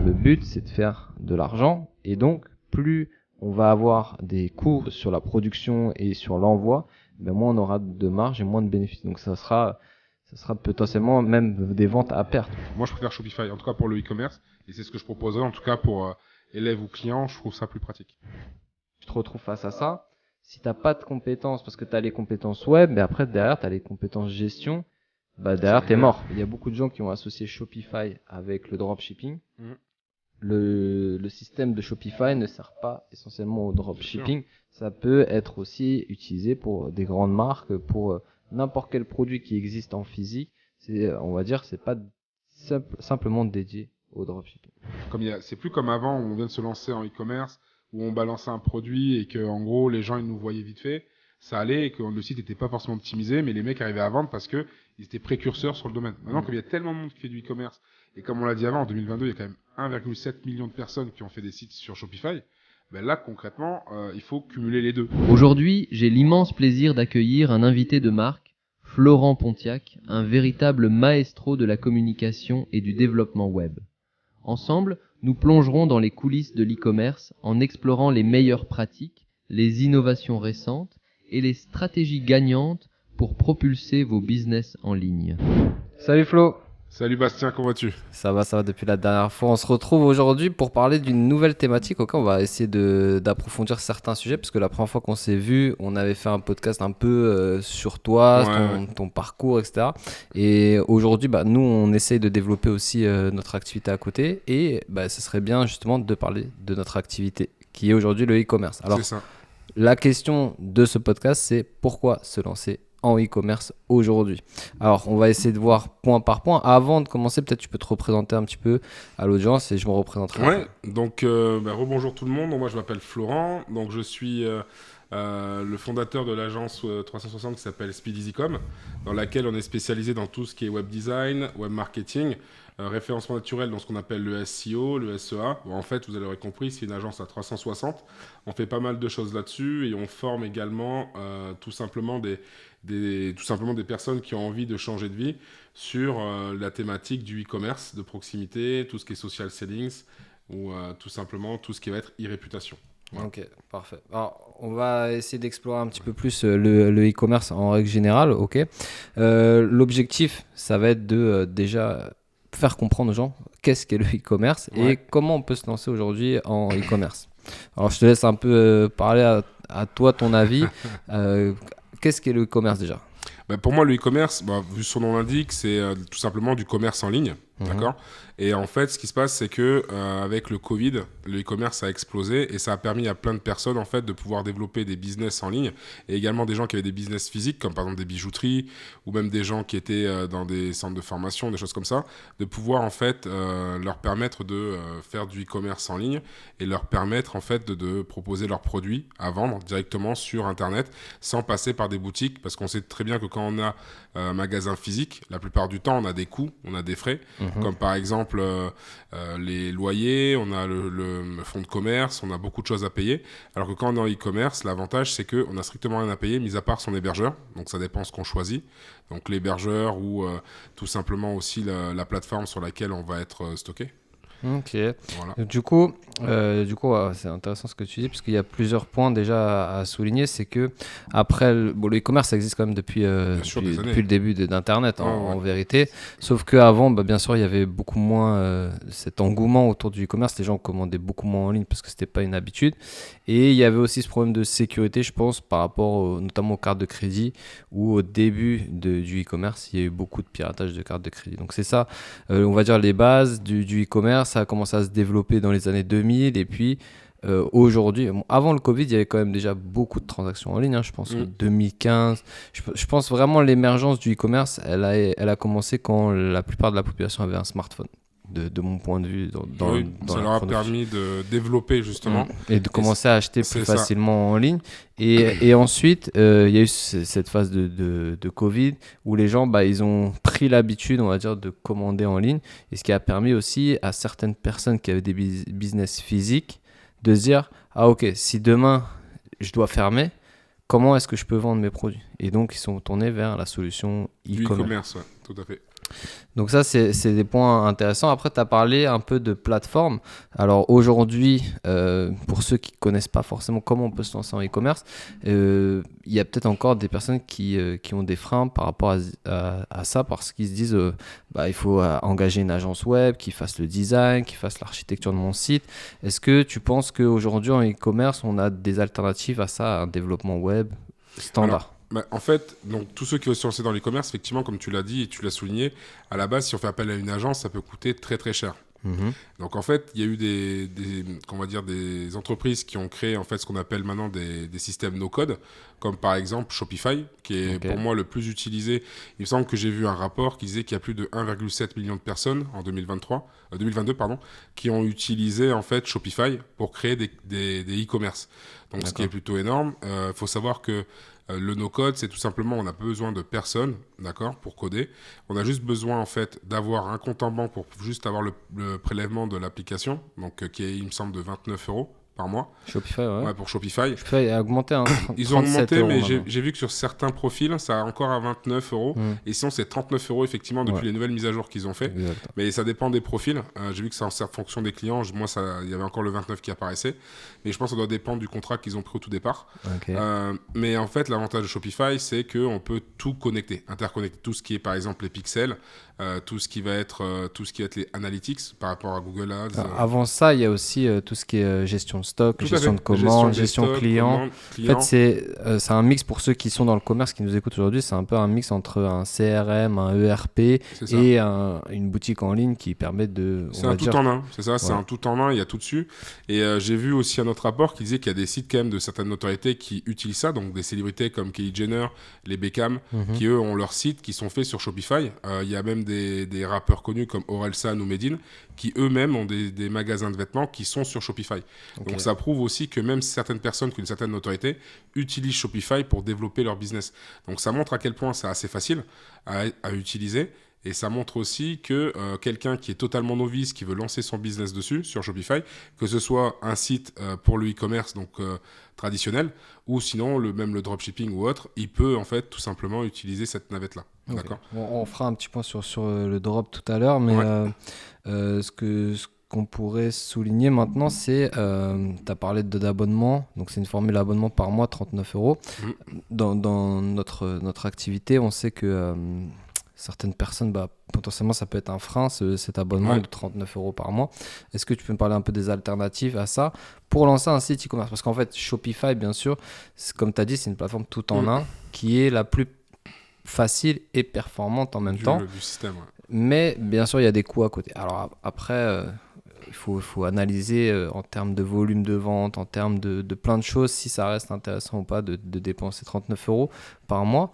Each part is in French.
le but, c'est de faire de l'argent. Et donc, plus on va avoir des coûts sur la production et sur l'envoi, ben moins on aura de marge et moins de bénéfices. Donc, ça sera potentiellement même des ventes à perte. Moi, je préfère Shopify, en tout cas pour le e-commerce. Et c'est ce que je proposerais, en tout cas pour élèves ou clients, je trouve ça plus pratique. Tu te retrouves face à ça. Si t'as pas de compétences, parce que t'as les compétences web, mais après derrière t'as les compétences gestion, bah derrière t'es mort. Il y a beaucoup de gens qui ont associé Shopify avec le dropshipping. Le système de Shopify ne sert pas essentiellement au dropshipping. Ça peut être aussi utilisé pour des grandes marques, pour n'importe quel produit qui existe en physique. On va dire, c'est pas simplement dédié au dropshipping. C'est plus comme avant où on vient de se lancer en e-commerce, où on balançait un produit et que en gros les gens ils nous voyaient vite fait, ça allait et que le site n'était pas forcément optimisé, mais les mecs arrivaient à vendre parce que ils étaient précurseurs sur le domaine. Maintenant, comme il y a tellement de monde qui fait du e-commerce et comme on l'a dit avant, en 2022 il y a quand même 1,7 million de personnes qui ont fait des sites sur Shopify. Ben là concrètement, il faut cumuler les deux. Aujourd'hui, j'ai l'immense plaisir d'accueillir un invité de marque, Florent Pontiac, un véritable maestro de la communication et du développement web. Ensemble, nous plongerons dans les coulisses de l'e-commerce en explorant les meilleures pratiques, les innovations récentes et les stratégies gagnantes pour propulser vos business en ligne. Salut Flo. Salut Bastien, comment vas-tu ? Ça va depuis la dernière fois. On se retrouve aujourd'hui pour parler d'une nouvelle thématique. On va essayer d'approfondir certains sujets parce que la première fois qu'on s'est vu, on avait fait un podcast un peu sur toi, ton parcours, etc. Et aujourd'hui, nous, on essaye de développer aussi notre activité à côté et ce serait bien justement de parler de notre activité qui est aujourd'hui le e-commerce. Alors, c'est ça. La question de ce podcast, c'est pourquoi se lancer en e-commerce aujourd'hui. Alors, on va essayer de voir point par point. Avant de commencer, peut-être tu peux te représenter un petit peu à l'audience et je me représenterai. Ouais, donc rebonjour tout le monde. Moi, je m'appelle Florent. Donc, je suis le fondateur de l'agence 360 qui s'appelle Speed Easycom, dans laquelle on est spécialisé dans tout ce qui est web design, web marketing, référencement naturel dans ce qu'on appelle le SEO, le SEA. Bon, en fait, vous l'aurez compris, c'est une agence à 360. On fait pas mal de choses là-dessus et on forme également tout simplement des personnes qui ont envie de changer de vie sur la thématique du e-commerce de proximité, tout ce qui est social sellings ou tout simplement tout ce qui va être e-réputation. Voilà. Ok, parfait. Alors, on va essayer d'explorer un petit peu plus le e-commerce en règle générale. Ok. L'objectif, ça va être de déjà faire comprendre aux gens qu'est-ce qu'est le e-commerce et comment on peut se lancer aujourd'hui en e-commerce. Alors, je te laisse un peu parler à toi, ton avis. Qu'est-ce qu'est le e-commerce déjà ? Pour moi, le e-commerce, vu son nom l'indique, c'est tout simplement du commerce en ligne. D'accord. Et en fait, ce qui se passe, c'est que avec le Covid, le e-commerce a explosé et ça a permis à plein de personnes en fait de pouvoir développer des business en ligne et également des gens qui avaient des business physiques, comme par exemple des bijouteries ou même des gens qui étaient dans des centres de formation, des choses comme ça, de pouvoir en fait leur permettre de faire du e-commerce en ligne et leur permettre en fait de proposer leurs produits à vendre directement sur Internet sans passer par des boutiques, parce qu'on sait très bien que quand on a un magasin physique, la plupart du temps, on a des coûts, on a des frais. Comme par exemple les loyers, on a le fonds de commerce, on a beaucoup de choses à payer. Alors que quand on est en e-commerce, l'avantage c'est qu'on n'a strictement rien à payer, mis à part son hébergeur. Donc ça dépend ce qu'on choisit. Donc l'hébergeur ou tout simplement aussi la plateforme sur laquelle on va être stocké. Ok. Voilà. Du coup, c'est intéressant ce que tu dis parce qu'il y a plusieurs points déjà à souligner. C'est que après, le e-commerce ça existe quand même depuis le début d'Internet en vérité. Sauf qu'avant, bien sûr, il y avait beaucoup moins cet engouement autour du e-commerce. Les gens commandaient beaucoup moins en ligne parce que c'était pas une habitude. Et il y avait aussi ce problème de sécurité, je pense, par rapport notamment aux cartes de crédit, où au début du e-commerce, il y a eu beaucoup de piratage de cartes de crédit. Donc c'est ça, on va dire les bases du e-commerce. Ça a commencé à se développer dans les années 2000 et puis aujourd'hui, avant le Covid, il y avait quand même déjà beaucoup de transactions en ligne. Je pense en 2015. Je pense vraiment l'émergence du e-commerce, elle a commencé quand la plupart de la population avait un smartphone. De mon point de vue. Ça leur a permis de développer justement. Et de commencer à acheter plus facilement en ligne. Et ensuite, il y a eu cette phase de Covid où les gens, ils ont pris l'habitude, on va dire, de commander en ligne. Et ce qui a permis aussi à certaines personnes qui avaient des business physiques de se dire, ah ok, si demain je dois fermer, comment est-ce que je peux vendre mes produits ? Et donc, ils sont tournés vers la solution e-commerce. E-commerce, tout à fait. Donc ça, c'est des points intéressants. Après, tu as parlé un peu de plateforme. Alors aujourd'hui, pour ceux qui ne connaissent pas forcément comment on peut se lancer en e-commerce, il y a peut-être encore des personnes qui ont des freins par rapport à ça parce qu'ils se disent il faut engager une agence web qui fasse le design, qui fasse l'architecture de mon site. Est-ce que tu penses qu'aujourd'hui en e-commerce, on a des alternatives à ça, à un développement web standard? En fait, donc, tous ceux qui veulent se lancer dans l'e-commerce, effectivement, comme tu l'as dit et tu l'as souligné, à la base, si on fait appel à une agence, ça peut coûter très très cher. Donc en fait, il y a eu des entreprises qui ont créé en fait ce qu'on appelle maintenant des systèmes no-code, comme par exemple Shopify, qui est pour moi le plus utilisé. Il me semble que j'ai vu un rapport qui disait qu'il y a plus de 1,7 million de personnes en 2022 qui ont utilisé en fait Shopify pour créer des e-commerce. Donc ce qui est plutôt énorme. Faut savoir que le no-code, c'est tout simplement, on n'a pas besoin de personne, d'accord, pour coder. On a juste besoin, en fait, d'avoir un compte en banque pour juste avoir le prélèvement de l'application, donc qui est, il me semble, de 29 € par mois. Shopify, ouais. Pour Shopify. Shopify a augmenté. Ils ont augmenté, mais j'ai vu que sur certains profils, ça a encore à 29 €. Et sinon, c'est 39 € effectivement depuis les nouvelles mises à jour qu'ils ont fait. Exactement. Mais ça dépend des profils. J'ai vu que ça en fonction des clients. Moi, il y avait encore le 29 qui apparaissait. Mais je pense que ça doit dépendre du contrat qu'ils ont pris au tout départ. Mais en fait, l'avantage de Shopify, c'est qu'on peut tout interconnecter. Tout ce qui est, par exemple, les pixels, tout ce qui va être les analytics par rapport à Google Ads. Avant ça, il y a aussi tout ce qui est gestion de stock, gestion de commande, gestion client. En fait, c'est un mix pour ceux qui sont dans le commerce, qui nous écoutent aujourd'hui. C'est un peu un mix entre un CRM, un ERP et une boutique en ligne qui permet de... C'est un tout en un, c'est ça, c'est un tout en un, il y a tout dessus. Et j'ai vu aussi un autre rapport qui disait qu'il y a des sites quand même de certaines notoriétés qui utilisent ça, donc des célébrités comme Kylie Jenner, les Beckham, qui eux ont leurs sites qui sont faits sur Shopify. Il y a même des rappeurs connus comme Orelsan ou Medine qui eux-mêmes ont des magasins de vêtements qui sont sur Shopify. Donc ça prouve aussi que même certaines personnes qui ont une certaine notoriété utilisent Shopify pour développer leur business. Donc ça montre à quel point c'est assez facile à utiliser. Et ça montre aussi que quelqu'un qui est totalement novice, qui veut lancer son business dessus, sur Shopify, que ce soit un site pour le e-commerce donc traditionnel, ou sinon même le dropshipping ou autre, il peut en fait tout simplement utiliser cette navette-là. Okay. D'accord. On fera un petit point sur le drop tout à l'heure, mais ce qu'on pourrait souligner maintenant, c'est, tu as parlé d'abonnement, donc c'est une formule d'abonnement par mois, 39 €. Dans notre activité, on sait que... certaines personnes, potentiellement, ça peut être un frein, cet abonnement de 39 € par mois. Est-ce que tu peux me parler un peu des alternatives à ça pour lancer un site e-commerce? Parce qu'en fait, Shopify, bien sûr, comme tu as dit, c'est une plateforme tout en un qui est la plus facile et performante en même temps. Du système, Mais bien sûr, il y a des coûts à côté. Alors après, il faut analyser en termes de volume de vente, en termes de plein de choses, si ça reste intéressant ou pas de dépenser 39 € par mois.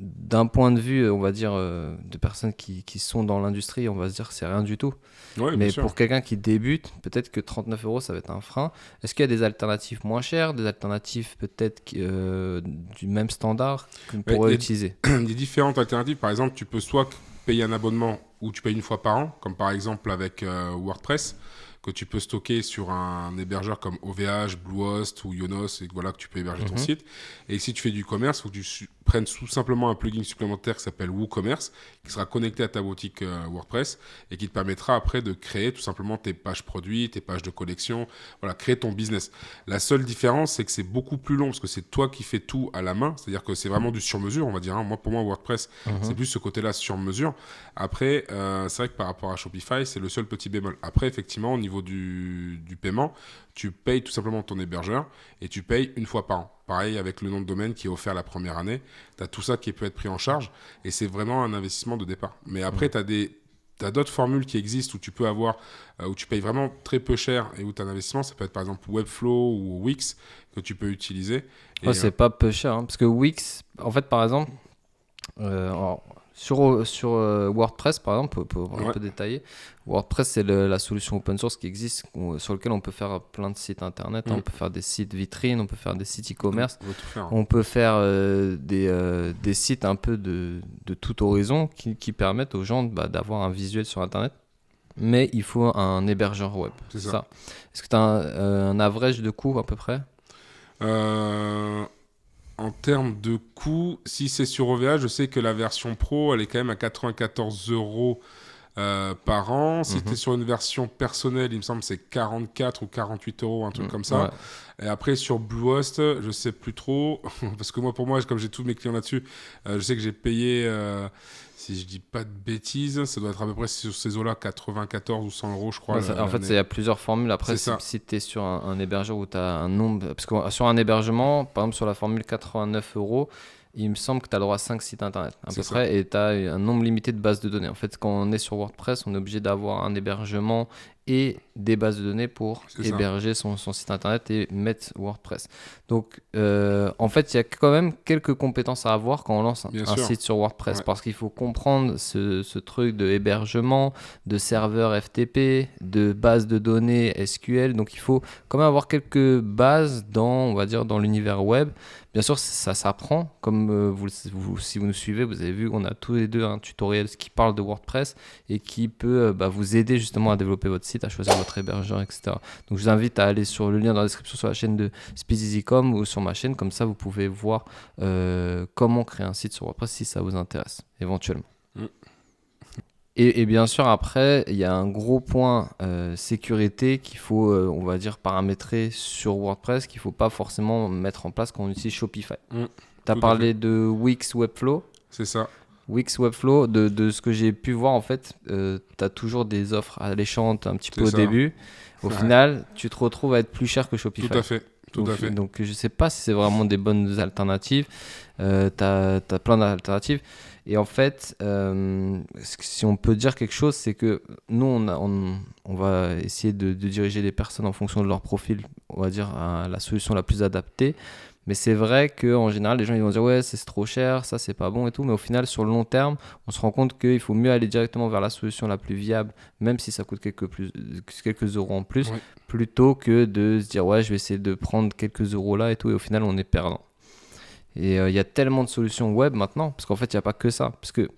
D'un point de vue, on va dire, de personnes qui sont dans l'industrie, on va se dire que c'est rien du tout. Ouais, mais pour quelqu'un qui débute, peut-être que 39 €, ça va être un frein. Est-ce qu'il y a des alternatives moins chères, des alternatives peut-être du même standard qu'on pourrait utiliser? Il y a différentes alternatives. Par exemple, tu peux soit payer un abonnement où tu payes une fois par an, comme par exemple avec WordPress, que tu peux stocker sur un hébergeur comme OVH, Bluehost ou Yonos, et voilà que tu peux héberger ton site. Et si tu fais du commerce, il faut que tu prennes tout simplement un plugin supplémentaire qui s'appelle WooCommerce, qui sera connecté à ta boutique WordPress et qui te permettra après de créer tout simplement tes pages produits, tes pages de collection, voilà, créer ton business. La seule différence, c'est que c'est beaucoup plus long parce que c'est toi qui fais tout à la main, c'est-à-dire que c'est vraiment du sur-mesure, on va dire. Pour moi, WordPress, c'est plus ce côté-là sur-mesure. Après, c'est vrai que par rapport à Shopify, c'est le seul petit bémol. Après, effectivement, au niveau du paiement, tu payes tout simplement ton hébergeur et tu payes une fois par an. Pareil avec le nom de domaine qui est offert la première année. Tu as tout ça qui peut être pris en charge et c'est vraiment un investissement de départ. Mais après, tu as d'autres formules qui existent où tu peux avoir, où tu payes vraiment très peu cher et où tu as un investissement. Ça peut être par exemple Webflow ou Wix que tu peux utiliser. C'est pas peu cher, parce que Wix, en fait, par exemple, sur WordPress, par exemple, pour un peu détailler, WordPress, c'est la solution open source qui existe, sur laquelle on peut faire plein de sites internet. On peut faire des sites vitrines, on peut faire des sites e-commerce, on peut faire des sites un peu de tout horizon qui permettent aux gens d'avoir un visuel sur internet. Mais il faut un hébergeur web. C'est ça. Est-ce que tu as un average de coût à peu près? En termes de coût, si c'est sur OVH, je sais que la version Pro, elle est quand même à 94 € par an. Si tu es sur une version personnelle, il me semble que c'est 44 ou 48 €, un truc comme ça. Ouais. Et après, sur Bluehost, je sais plus trop. Parce que pour moi, comme j'ai tous mes clients là-dessus, je sais que j'ai payé, si je dis pas de bêtises, ça doit être à peu près sur ces eaux-là, 94 ou 100 € je crois. En fait, il y a plusieurs formules. Après, si tu es sur un hébergeur où tu as un nombre. Parce que sur un hébergement, par exemple, sur la formule 89 €, il me semble que tu as le droit à 5 sites internet à peu près, et tu as un nombre limité de bases de données. En fait, quand on est sur WordPress, on est obligé d'avoir un hébergement et des bases de données pour héberger son site internet et mettre WordPress. Donc, en fait, il y a quand même quelques compétences à avoir quand on lance un site sur WordPress, parce qu'il faut comprendre ce truc de hébergement, de serveur FTP, de base de données SQL. Donc, il faut quand même avoir quelques bases on va dire, dans l'univers web. Bien sûr, ça s'apprend. Comme si vous nous suivez, vous avez vu, on a tous les deux un tutoriel qui parle de WordPress et qui peut vous aider justement à développer votre site, à choisir votre hébergeur, etc. Donc, je vous invite à aller sur le lien dans la description sur la chaîne de SpeedEasyCom ou sur ma chaîne. Comme ça, vous pouvez voir comment créer un site sur WordPress si ça vous intéresse, éventuellement. Et bien sûr, après, il y a un gros point sécurité qu'il faut, on va dire, paramétrer sur WordPress, qu'il ne faut pas forcément mettre en place quand on utilise Shopify. Tu as parlé de Wix Webflow. C'est ça. Wix Webflow, de ce que j'ai pu voir, en fait, tu as toujours des offres alléchantes un petit peu au début. Au final, tu te retrouves à être plus cher que Shopify. Tout à fait. Donc, je ne sais pas si c'est vraiment des bonnes alternatives. Tu as plein d'alternatives. Et en fait, si on peut dire quelque chose, c'est que nous, on va essayer de diriger les personnes en fonction de leur profil, on va dire, à la solution la plus adaptée. Mais c'est vrai qu'en général, les gens ils vont dire « ouais, c'est trop cher, ça, c'est pas bon et tout ». Mais au final, sur le long terme, on se rend compte qu'il faut mieux aller directement vers la solution la plus viable, même si ça coûte quelques euros en plus, plutôt que de se dire « ouais, je vais essayer de prendre quelques euros là et tout ». Et au final, on est perdant. Et il y a tellement de solutions web maintenant, parce qu'en fait, il n'y a pas que ça. Parce que,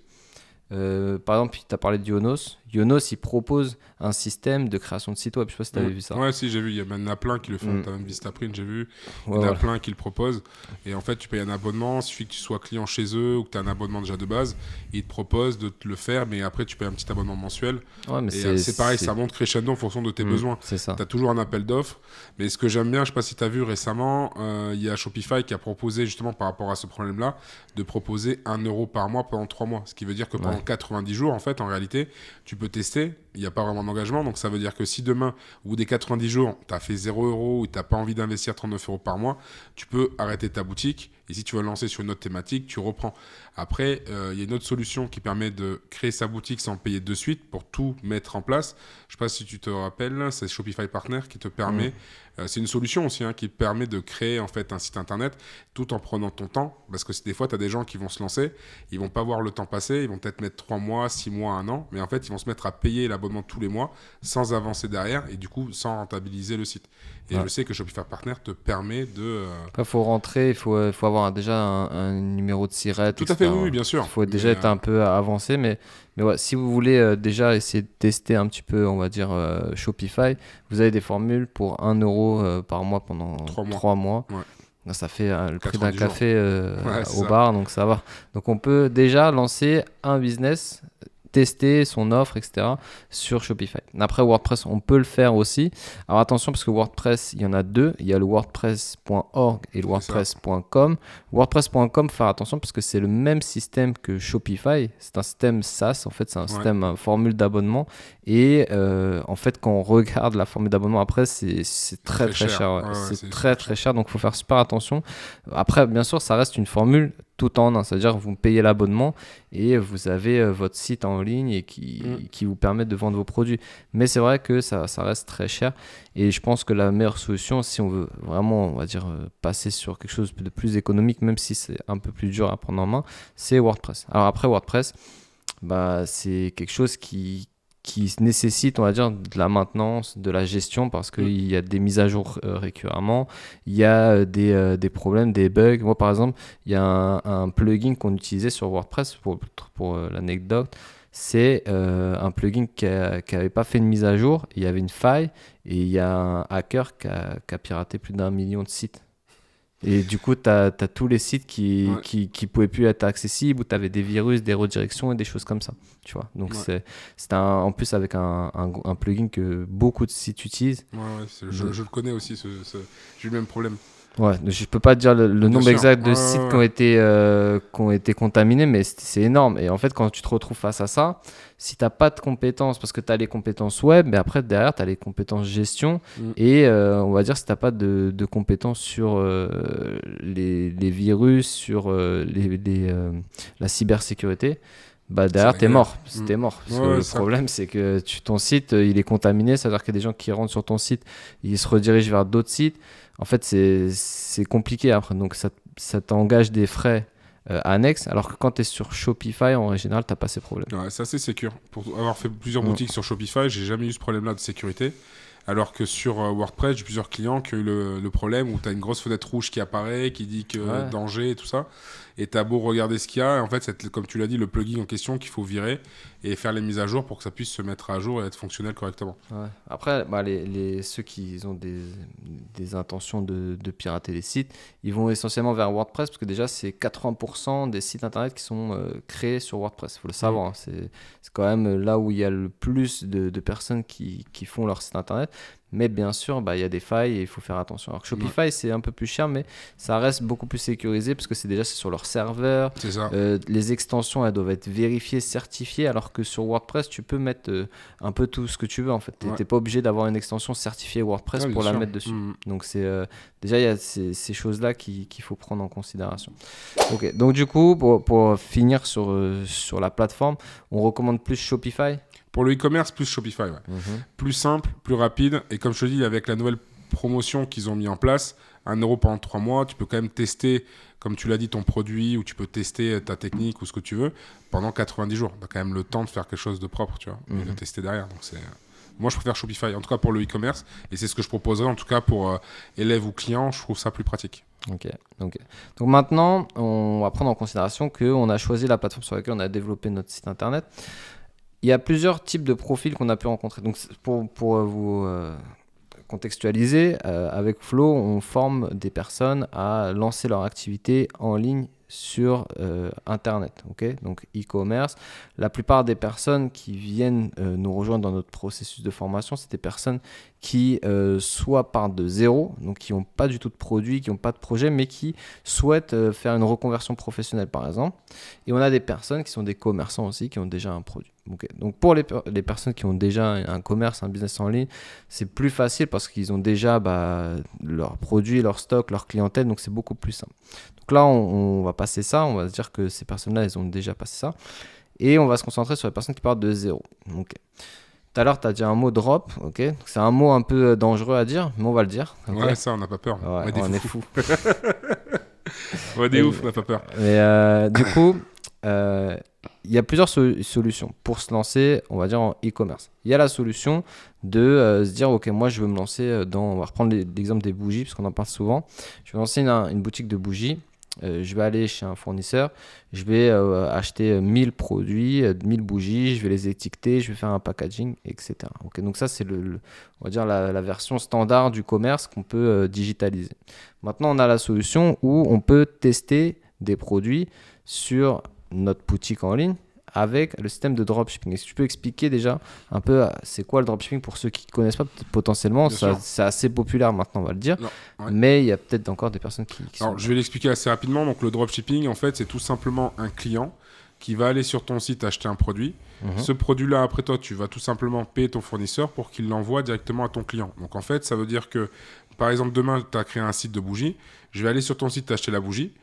par exemple, tu as parlé de Yonos. Yonos, il propose un système de création de site web. Je ne sais pas si tu avais vu ça. Ouais, si, j'ai vu. Il y en a plein qui le font. Tu as même Vistaprint, j'ai vu. Il y en a plein qui le proposent. Et en fait, tu payes un abonnement. Il suffit que tu sois client chez eux ou que tu as un abonnement déjà de base. Ils te proposent de te le faire, mais après, tu payes un petit abonnement mensuel. Ouais, mais et c'est pareil, ça monte crescendo en fonction de tes besoins. C'est ça. Tu as toujours un appel d'offres. Mais ce que j'aime bien, je ne sais pas si tu as vu récemment, il y a Shopify qui a proposé, justement par rapport à ce problème-là, de proposer 1 € par mois pendant 3 mois. Ce qui veut dire que pendant 90 jours, en fait, en réalité, tu peux tester. Il n'y a pas vraiment d'engagement. Donc, ça veut dire que si demain, au bout des 90 jours, tu as fait 0 € ou tu n'as pas envie d'investir 39 € par mois, tu peux arrêter ta boutique. Et si tu veux lancer sur une autre thématique, tu reprends. Après, il y a une autre solution qui permet de créer sa boutique sans payer de suite pour tout mettre en place. Je ne sais pas si tu te rappelles, c'est Shopify Partner qui te permet, c'est une solution aussi, qui te permet de créer en fait un site internet tout en prenant ton temps. Parce que des fois, tu as des gens qui vont se lancer, ils ne vont pas voir le temps passer, ils vont peut-être mettre 3 mois, 6 mois, 1 an, mais en fait, ils vont se mettre à payer l'abonnement tous les mois sans avancer derrière et du coup, sans rentabiliser le site. Et je sais que Shopify Partner te permet de... Il faut rentrer, il faut avoir déjà un numéro de SIRET. Tout à fait, oui, bien sûr. Il faut déjà être un peu avancé, mais ouais, si vous voulez déjà essayer de tester un petit peu, on va dire, Shopify, vous avez des formules pour 1 € par mois pendant 3 mois. Ouais. Ça fait le prix d'un café au bar, donc ça va. Donc on peut déjà lancer un business, tester son offre, etc. sur Shopify. Après WordPress, on peut le faire aussi. Alors attention, parce que WordPress, il y en a deux. Il y a le wordpress.org et le wordpress.com. WordPress.com, faire attention parce que c'est le même système que Shopify. C'est un système SaaS, en fait, c'est un système formule d'abonnement. Et en fait, quand on regarde la formule d'abonnement, après, c'est très cher. C'est très cher, donc il faut faire super attention. Après, bien sûr, ça reste une formule tout en un, c'est-à-dire vous payez l'abonnement et vous avez votre site en ligne et qui vous permet de vendre vos produits. Mais c'est vrai que ça reste très cher et je pense que la meilleure solution, si on veut vraiment, on va dire, passer sur quelque chose de plus économique, même si c'est un peu plus dur à prendre en main, c'est WordPress. Alors après WordPress, c'est quelque chose qui nécessite, on va dire, de la maintenance, de la gestion, parce qu'il y a des mises à jour récurremment, il y a des problèmes, des bugs. Moi, par exemple, il y a un plugin qu'on utilisait sur WordPress, pour l'anecdote, c'est un plugin qui n'avait pas fait une mise à jour, il y avait une faille, et il y a un hacker qui a piraté plus d'1 million de sites. Et du coup, tu as tous les sites qui pouvaient plus être accessibles, où tu avais des virus, des redirections et des choses comme ça. Tu vois. Donc, c'est en plus avec un plugin que beaucoup de sites utilisent. Je le connais aussi, j'ai eu le même problème. Ouais, je peux pas te dire le nombre exact de sites qui ont été contaminés, mais c'est énorme. Et en fait, quand tu te retrouves face à ça, si tu n'as pas de compétences, parce que tu as les compétences web, mais après, derrière, tu as les compétences gestion. Et on va dire, si tu n'as pas de compétences sur les virus, sur la cybersécurité, bah derrière, t'es mort. T'es mort. Parce que le problème, c'est que ton site, il est contaminé. C'est-à-dire qu'il y a des gens qui rentrent sur ton site, ils se redirigent vers d'autres sites. En fait, c'est compliqué après. Donc, ça t'engage des frais annexes. Alors que quand tu es sur Shopify, en général, tu n'as pas ces problèmes. Ouais, c'est assez sécure. Pour avoir fait plusieurs boutiques sur Shopify, j'ai jamais eu ce problème-là de sécurité. Alors que sur WordPress, j'ai plusieurs clients qui ont eu le problème où tu as une grosse fenêtre rouge qui apparaît, qui dit que danger et tout ça. Et tu as beau regarder ce qu'il y a. Et en fait, c'est, comme tu l'as dit, le plugin en question qu'il faut virer et faire les mises à jour pour que ça puisse se mettre à jour et être fonctionnel correctement. Ouais. Après, ceux qui ont des intentions de pirater les sites, ils vont essentiellement vers WordPress parce que déjà, c'est 80% des sites internet qui sont créés sur WordPress. Il faut le savoir. Hein. C'est quand même là où il y a le plus de personnes qui font leur site internet. Mais bien sûr, il y a des failles et il faut faire attention. Alors que Shopify, c'est un peu plus cher, mais ça reste beaucoup plus sécurisé parce que c'est sur leur serveur. C'est ça. Les extensions, elles doivent être vérifiées, certifiées, alors que sur WordPress, tu peux mettre un peu tout ce que tu veux. En fait, tu n'es pas obligé d'avoir une extension certifiée WordPress pour la mettre dessus. Donc, déjà, il y a ces choses-là qu'il faut prendre en considération. Okay. Donc, du coup, pour finir sur la plateforme, on recommande plus Shopify. Pour le e-commerce, plus Shopify. Plus simple, plus rapide. Et comme je te dis, avec la nouvelle promotion qu'ils ont mis en place, 1 € pendant 3 mois, tu peux quand même tester, comme tu l'as dit, ton produit, ou tu peux tester ta technique ou ce que tu veux pendant 90 jours. Tu as quand même le temps de faire quelque chose de propre, tu vois, et de tester derrière. Donc moi, je préfère Shopify, en tout cas pour le e-commerce. Et c'est ce que je proposerais, en tout cas pour élèves ou clients. Je trouve ça plus pratique. Ok. Donc maintenant, on va prendre en considération qu'on a choisi la plateforme sur laquelle on a développé notre site internet. Il y a plusieurs types de profils qu'on a pu rencontrer. Donc, pour vous contextualiser, avec Flow, on forme des personnes à lancer leur activité en ligne sur Internet, donc e-commerce. La plupart des personnes qui viennent nous rejoindre dans notre processus de formation, c'est des personnes qui soit partent de zéro, donc qui n'ont pas du tout de produit, qui n'ont pas de projet, mais qui souhaitent faire une reconversion professionnelle par exemple. Et on a des personnes qui sont des commerçants aussi, qui ont déjà un produit. Donc pour les personnes qui ont déjà un commerce, un business en ligne, c'est plus facile parce qu'ils ont déjà leurs produits, leur stock, leur clientèle, donc c'est beaucoup plus simple. Donc là, on va passer ça, on va se dire que ces personnes-là, elles ont déjà passé ça. Et on va se concentrer sur les personnes qui partent de zéro. Tout à l'heure, tu as dit un mot drop. C'est un mot un peu dangereux à dire, mais on va le dire. Ouais, ça, on n'a pas peur. Ouais, on est fous. On est des ouf, on n'a pas peur. Mais du coup, il y a plusieurs solutions pour se lancer, on va dire, en e-commerce. Il y a la solution de se dire, ok, moi, je veux me lancer on va reprendre l'exemple des bougies, parce qu'on en parle souvent. Je vais lancer une boutique de bougies. Je vais aller chez un fournisseur, je vais acheter 1000 produits, 1000 bougies, je vais les étiqueter, je vais faire un packaging, etc. Donc ça, c'est on va dire la version standard du commerce qu'on peut digitaliser. Maintenant, on a la solution où on peut tester des produits sur notre boutique en ligne avec le système de dropshipping. Est-ce que tu peux expliquer déjà un peu c'est quoi le dropshipping pour ceux qui ne connaissent pas potentiellement? C'est assez populaire maintenant, on va le dire. Mais il y a peut-être encore des personnes qui Alors, je vais l'expliquer assez rapidement. Donc, le dropshipping, en fait, c'est tout simplement un client qui va aller sur ton site acheter un produit. Ce produit-là, après toi, tu vas tout simplement payer ton fournisseur pour qu'il l'envoie directement à ton client. Donc, en fait, ça veut dire que, par exemple, demain, tu as créé un site de bougies. Je vais aller sur ton site acheter la bougie.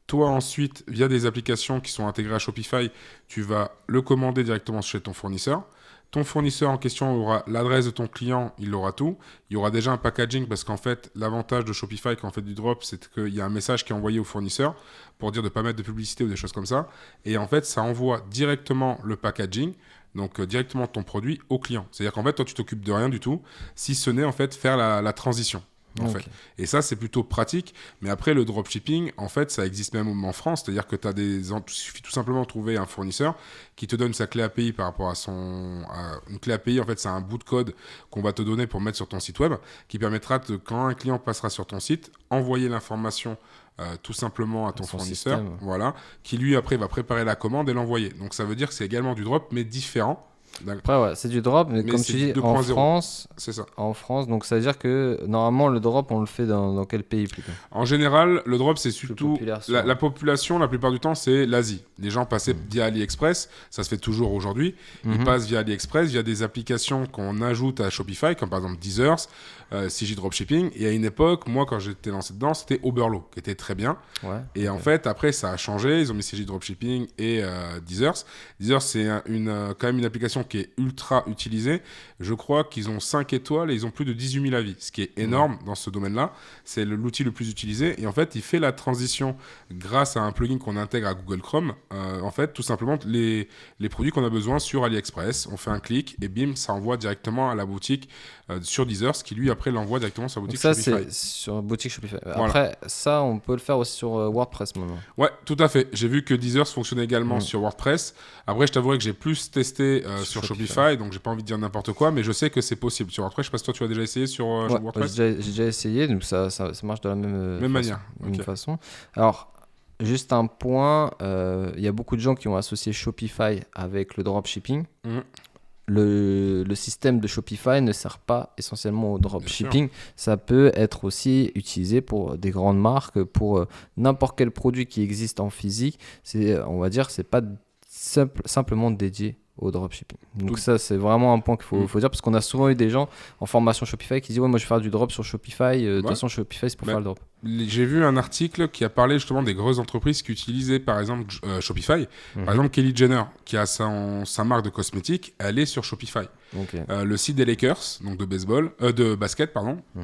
Toi, ensuite, via des applications qui sont intégrées à Shopify, tu vas le commander directement chez ton fournisseur. Ton fournisseur en question aura l'adresse de ton client, il aura tout. Il y aura déjà un packaging parce qu'en fait, l'avantage de Shopify quand on fait du drop, c'est qu'il y a un message qui est envoyé au fournisseur pour dire de ne pas mettre de publicité ou des choses comme ça. Et en fait, ça envoie directement le packaging, donc directement ton produit au client. C'est-à-dire qu'en fait, toi, tu t'occupes de rien du tout, si ce n'est en fait faire la transition. En fait. Et ça, c'est plutôt pratique. Mais après, le dropshipping, en fait, ça existe même en France. C'est-à-dire que il suffit tout simplement de trouver un fournisseur qui te donne sa clé API par rapport à une clé API, en fait, c'est un bout de code qu'on va te donner pour mettre sur ton site web, qui permettra, quand un client passera sur ton site, envoyer l'information tout simplement à ton fournisseur, voilà, qui lui, après, va préparer la commande et l'envoyer. Donc, ça veut dire que c'est également du drop, mais différent. Après, ouais, c'est du drop, mais comme tu dis, en France, c'est ça. En France, donc ça veut dire que normalement le drop, on le fait dans quel pays plutôt? En général, le drop, c'est surtout la population, la plupart du temps, c'est l'Asie. Les gens passaient via AliExpress, ça se fait toujours aujourd'hui. Ils passent via AliExpress, via des applications qu'on ajoute à Shopify, comme par exemple Deezers, CJ Dropshipping. Et à une époque, moi, quand j'étais lancé dedans, c'était Oberlo, qui était très bien. Ouais, et en fait, après, ça a changé. Ils ont mis CJ Dropshipping et Deezers. Deezers, c'est quand même une application qui est ultra utilisée. Je crois qu'ils ont 5 étoiles et ils ont plus de 18 000 avis, ce qui est énorme dans ce domaine-là. C'est l'outil le plus utilisé. Et en fait, il fait la transition grâce à un plugin qu'on intègre à Google Chrome. En fait, tout simplement, les produits qu'on a besoin sur AliExpress, on fait un clic et bim, ça envoie directement à la boutique sur Deezers, qui lui, après, l'envoie directement sur la boutique Shopify. Ça, c'est sur boutique Shopify. Voilà. Après, ça, on peut le faire aussi sur WordPress maintenant. Ouais, tout à fait. J'ai vu que Deezers fonctionnait également sur WordPress. Après, je t'avouerai que j'ai plus testé sur Shopify, donc j'ai pas envie de dire n'importe quoi, mais je sais que c'est possible sur WordPress. Je sais pas si toi tu as déjà essayé sur WordPress. J'ai déjà essayé, donc ça marche de la même manière. Façon. Alors, juste un point, il y a beaucoup de gens qui ont associé Shopify avec le dropshipping. Le système de Shopify ne sert pas essentiellement au dropshipping. Ça peut être aussi utilisé pour des grandes marques, pour n'importe quel produit qui existe en physique. On va dire, c'est pas simplement dédié au dropshipping. Donc ça, c'est vraiment un point qu'il faut dire, parce qu'on a souvent eu des gens en formation Shopify qui disent « Ouais, moi je vais faire du drop sur Shopify. De toute façon, Shopify, c'est pour faire le drop. » J'ai vu un article qui a parlé justement des grosses entreprises qui utilisaient par exemple Shopify. Par exemple, Kylie Jenner, qui a sa marque de cosmétiques, elle est sur Shopify. Le site des Lakers, donc de basket,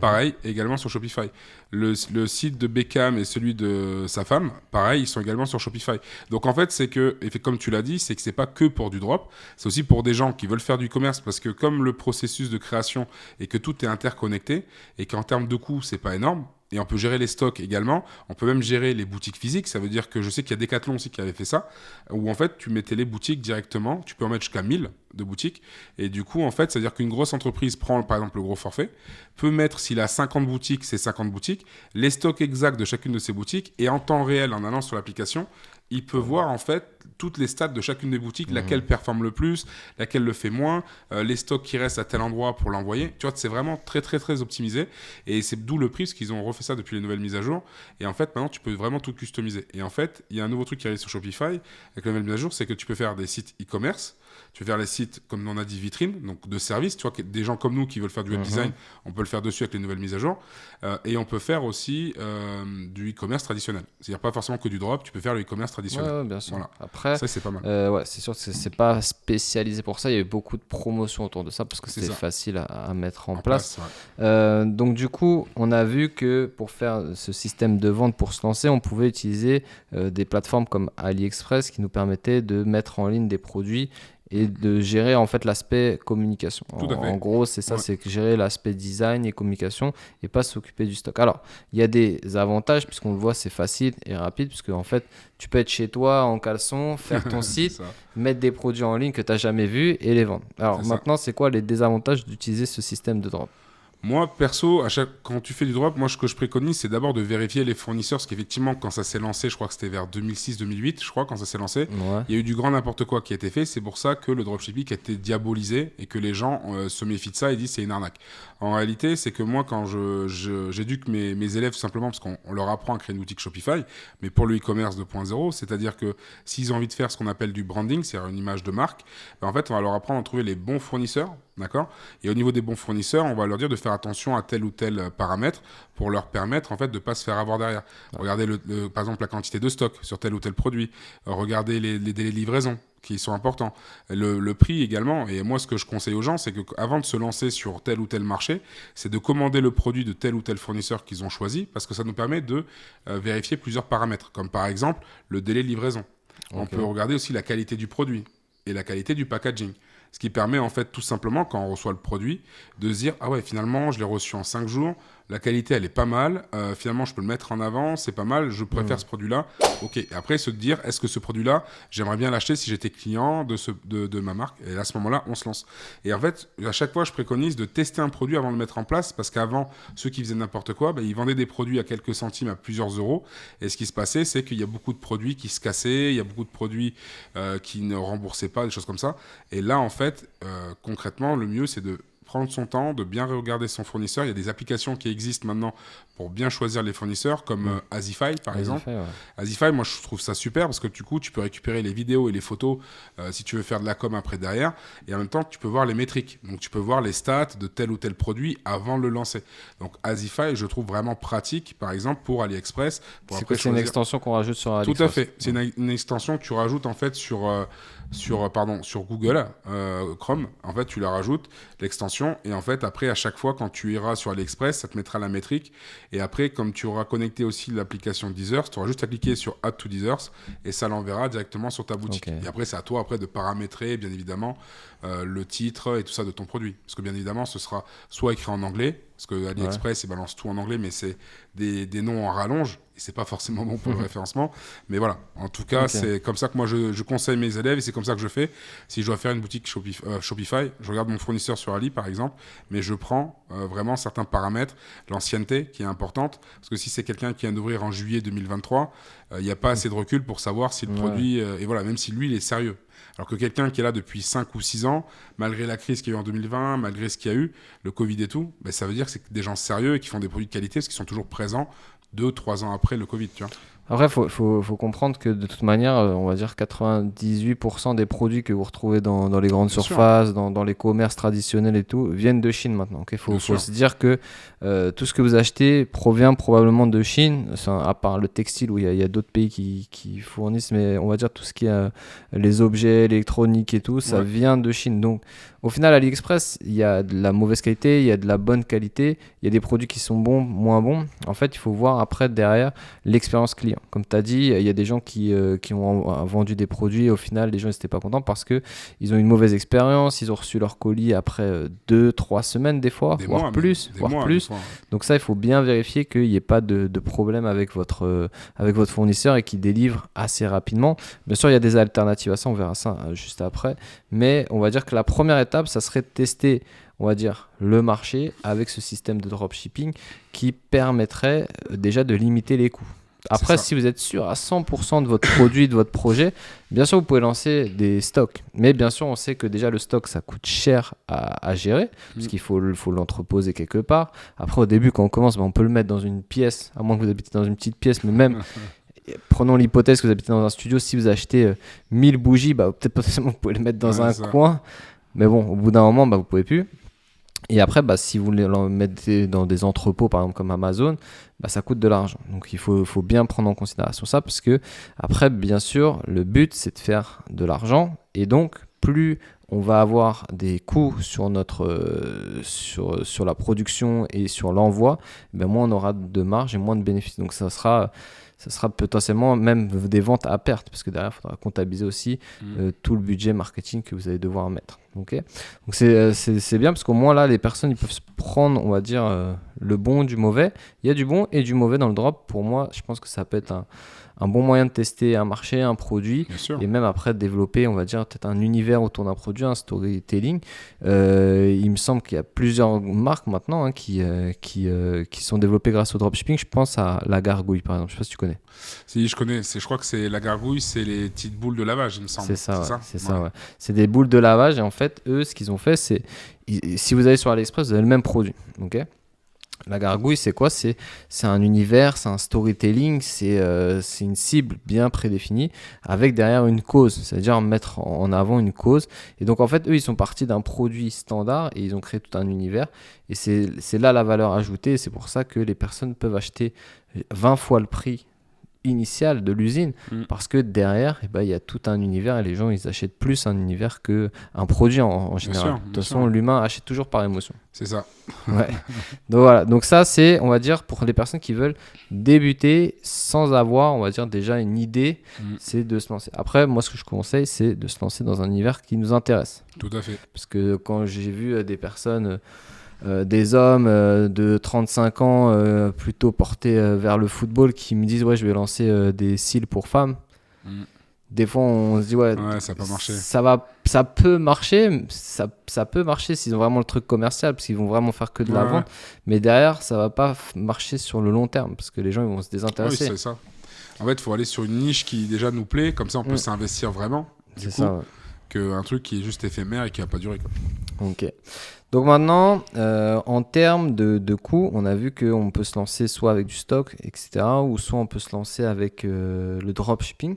pareil, également sur Shopify. Le site de Beckham et celui de sa femme, pareil, ils sont également sur Shopify. Donc en fait, c'est que, et comme tu l'as dit, c'est que c'est pas que pour du drop, c'est aussi pour des gens qui veulent faire du commerce, parce que comme le processus de création et que tout est interconnecté et qu'en termes de coûts, c'est pas énorme. Et on peut gérer les stocks également. On peut même gérer les boutiques physiques. Ça veut dire que je sais qu'il y a Decathlon aussi qui avait fait ça, où en fait, tu mettais les boutiques directement. Tu peux en mettre jusqu'à 1000 de boutiques. Et du coup, en fait, ça veut dire qu'une grosse entreprise prend, par exemple, le gros forfait, peut mettre, s'il a 50 boutiques, c'est 50 boutiques, les stocks exacts de chacune de ces boutiques. Et en temps réel, en allant sur l'application, il peut voir en fait toutes les stats de chacune des boutiques, laquelle performe le plus, laquelle le fait moins, les stocks qui restent à tel endroit pour l'envoyer. Tu vois, c'est vraiment très très très optimisé et c'est d'où le prix, parce qu'ils ont refait ça depuis les nouvelles mises à jour. Et en fait, maintenant, tu peux vraiment tout customiser. Et en fait, il y a un nouveau truc qui arrive sur Shopify avec les nouvelles mises à jour, c'est que tu peux faire des sites e-commerce. Tu peux faire les sites, comme on a dit, vitrines, donc de services. Tu vois, des gens comme nous qui veulent faire du web design, on peut le faire dessus avec les nouvelles mises à jour. Et on peut faire aussi du e-commerce traditionnel. C'est-à-dire pas forcément que du drop, tu peux faire le e-commerce traditionnel. Ouais, bien sûr. Voilà. Après, ça, c'est pas mal. Ouais, c'est sûr que c'est pas spécialisé pour ça. Il y a eu beaucoup de promotions autour de ça parce que c'est facile à mettre en place. Donc du coup, on a vu que pour faire ce système de vente, pour se lancer, on pouvait utiliser des plateformes comme AliExpress qui nous permettaient de mettre en ligne des produits et de gérer en fait l'aspect communication. En gros, c'est ça, c'est gérer l'aspect design et communication et pas s'occuper du stock. Alors, il y a des avantages puisqu'on le voit, c'est facile et rapide puisque en fait, tu peux être chez toi en caleçon, faire ton site, mettre des produits en ligne que tu n'as jamais vus et les vendre. Alors maintenant, c'est quoi les désavantages d'utiliser ce système de drop ? Moi, perso, quand tu fais du drop, moi, ce que je préconise, c'est d'abord de vérifier les fournisseurs. Parce qu'effectivement, quand ça s'est lancé, je crois que c'était vers 2006-2008, je crois, quand ça s'est lancé, il y a eu du grand n'importe quoi qui a été fait. C'est pour ça que le dropshipping a été diabolisé et que les gens se méfient de ça et disent c'est une arnaque. En réalité, c'est que moi, quand j'éduque mes élèves, tout simplement, parce qu'on leur apprend à créer une boutique Shopify, mais pour le e-commerce 2.0, c'est-à-dire que s'ils ont envie de faire ce qu'on appelle du branding, c'est-à-dire une image de marque, ben en fait, on va leur apprendre à trouver les bons fournisseurs. D'accord ? Et au niveau des bons fournisseurs, on va leur dire de faire attention à tel ou tel paramètre pour leur permettre en fait de ne pas se faire avoir derrière. Regardez par exemple la quantité de stock sur tel ou tel produit. Regardez les délais de livraison qui sont importants. Le prix également. Et moi, ce que je conseille aux gens, c'est qu'avant de se lancer sur tel ou tel marché, c'est de commander le produit de tel ou tel fournisseur qu'ils ont choisi parce que ça nous permet de vérifier plusieurs paramètres, comme par exemple le délai de livraison. On peut regarder aussi la qualité du produit et la qualité du packaging. Ce qui permet en fait tout simplement, quand on reçoit le produit, de se dire « Ah ouais, finalement, je l'ai reçu en 5 jours, la qualité, elle est pas mal, finalement, je peux le mettre en avant, c'est pas mal, je préfère ce produit-là. » Ok, et après, se dire « Est-ce que ce produit-là, j'aimerais bien l'acheter si j'étais client de ma marque ?» Et à ce moment-là, on se lance. Et en fait, à chaque fois, je préconise de tester un produit avant de le mettre en place, parce qu'avant, ceux qui faisaient n'importe quoi, ils vendaient des produits à quelques centimes, à plusieurs euros. Et ce qui se passait, c'est qu'il y a beaucoup de produits qui se cassaient, il y a beaucoup de produits qui ne remboursaient pas, des choses comme ça. Et là, en fait, concrètement, le mieux, c'est de prendre son temps, de bien regarder son fournisseur. Il y a des applications qui existent maintenant pour bien choisir les fournisseurs, comme Azify, par exemple. Ouais. Azify, moi, je trouve ça super parce que du coup, tu peux récupérer les vidéos et les photos si tu veux faire de la com après derrière. Et en même temps, tu peux voir les métriques. Donc, tu peux voir les stats de tel ou tel produit avant de le lancer. Donc, Azify, je trouve vraiment pratique, par exemple, pour AliExpress. C'est une extension qu'on rajoute sur AliExpress. Tout à fait. C'est une extension que tu rajoutes en fait sur Google Chrome. En fait, tu la rajoutes, l'extension. Et en fait, après, à chaque fois, quand tu iras sur AliExpress, ça te mettra la métrique. Et après, comme tu auras connecté aussi l'application Deezers, tu auras juste à cliquer sur Add to Deezers et ça l'enverra directement sur ta boutique. Okay. Et après, c'est à toi de paramétrer, bien évidemment, le titre et tout ça de ton produit. Parce que bien évidemment, ce sera soit écrit en anglais, parce que AliExpress, il balance tout en anglais, mais c'est des noms en rallonge. Et c'est pas forcément bon pour le référencement. Mais voilà, en tout cas, c'est comme ça que moi, je conseille mes élèves et c'est comme ça que je fais. Si je dois faire une boutique Shopify, je regarde mon fournisseur sur Ali, par exemple, mais je prends vraiment certains paramètres, l'ancienneté qui est importante, parce que si c'est quelqu'un qui vient d'ouvrir en juillet 2023, il n'y a pas assez de recul pour savoir si le produit... et voilà, même si lui, il est sérieux. Alors que quelqu'un qui est là depuis 5 ou 6 ans, malgré la crise qu'il y a eu en 2020, malgré ce qu'il y a eu, le Covid et tout, ça veut dire que c'est des gens sérieux et qui font des produits de qualité parce qu'ils sont toujours présents 2-3 ans après le Covid, tu vois. Après, faut comprendre que de toute manière, on va dire 98% des produits que vous retrouvez dans les grandes surfaces, dans les commerces traditionnels et tout, viennent de Chine maintenant. Il faut se dire que tout ce que vous achetez provient probablement de Chine, à part le textile où il y a d'autres pays qui fournissent, mais on va dire tout ce qui est les objets électroniques et tout, ça vient de Chine. Donc, au final, à AliExpress, il y a de la mauvaise qualité, il y a de la bonne qualité, il y a des produits qui sont bons, moins bons. En fait, il faut voir après derrière l'expérience client. Comme tu as dit, il y a des gens qui ont vendu des produits et au final, les gens n'étaient pas contents parce qu'ils ont eu une mauvaise expérience, ils ont reçu leur colis après 2-3 semaines des fois, voire plus. Donc ça, il faut bien vérifier qu'il n'y ait pas de problème avec votre fournisseur et qu'il délivre assez rapidement. Bien sûr, il y a des alternatives à ça, on verra ça juste après. Mais on va dire que la première étape, ça serait de tester, on va dire, le marché avec ce système de dropshipping qui permettrait déjà de limiter les coûts. Après, si vous êtes sûr à 100% de votre produit, de votre projet, bien sûr, vous pouvez lancer des stocks. Mais bien sûr, on sait que déjà, le stock, ça coûte cher à gérer parce qu'il faut l'entreposer quelque part. Après, au début, quand on commence, on peut le mettre dans une pièce, à moins que vous habitez dans une petite pièce, mais même... Prenons l'hypothèse que vous habitez dans un studio, si vous achetez 1000 bougies, peut-être potentiellement vous pouvez les mettre dans un coin. Mais bon, au bout d'un moment, vous ne pouvez plus. Et après, si vous les mettez dans des entrepôts, par exemple comme Amazon, ça coûte de l'argent. Donc il faut bien prendre en considération ça parce que après, bien sûr, le but, c'est de faire de l'argent. Et donc, plus on va avoir des coûts sur la production et sur l'envoi, moins on aura de marge et moins de bénéfices. Donc ça sera potentiellement même des ventes à perte parce que derrière, il faudra comptabiliser aussi tout le budget marketing que vous allez devoir mettre. Okay, donc c'est bien parce qu'au moins là, les personnes ils peuvent se prendre, on va dire, le bon du mauvais. Il y a du bon et du mauvais dans le drop. Pour moi, je pense que ça peut être un bon moyen de tester un marché, un produit et même après développer, on va dire, peut-être un univers autour d'un produit, un storytelling. Il me semble qu'il y a plusieurs marques maintenant qui sont développées grâce au dropshipping. Je pense à La Gargouille, par exemple. Je ne sais pas si tu connais. Si, je connais. Je crois que c'est La Gargouille, c'est les petites boules de lavage, il me semble. C'est ça. C'est des boules de lavage et en fait, eux, ce qu'ils ont fait, c'est si vous allez sur AliExpress, vous avez le même produit. Ok. La Gargouille, c'est quoi ? C'est un univers, c'est un storytelling, c'est une cible bien prédéfinie avec derrière une cause, c'est-à-dire mettre en avant une cause. Et donc, en fait, eux, ils sont partis d'un produit standard et ils ont créé tout un univers. Et c'est là la valeur ajoutée. Et c'est pour ça que les personnes peuvent acheter 20 fois le prix initial de l'usine, parce que derrière, il y a tout un univers et les gens, ils achètent plus un univers qu'un produit en général. De toute façon, l'humain achète toujours par émotion. C'est ça. Ouais. Donc voilà, donc ça c'est, on va dire, pour les personnes qui veulent débuter sans avoir, on va dire, déjà une idée, c'est de se lancer. Après, moi ce que je conseille, c'est de se lancer dans un univers qui nous intéresse. Tout à fait. Parce que quand j'ai vu des personnes... des hommes de 35 ans plutôt portés vers le football qui me disent ouais je vais lancer des cils pour femmes. Des fois on se dit ouais ça peut marcher. Ça peut marcher, ça peut marcher s'ils ont vraiment le truc commercial parce qu'ils vont vraiment faire que de la vente, mais derrière ça va pas marcher sur le long terme parce que les gens ils vont se désintéresser. Oui, c'est ça. En fait il faut aller sur une niche qui déjà nous plaît, comme ça on peut s'investir vraiment. C'est ça. Qu'un truc qui est juste éphémère et qui va pas durer quoi. Ok. Donc maintenant, en termes de coûts, on a vu qu'on peut se lancer soit avec du stock, etc., ou soit on peut se lancer avec le dropshipping.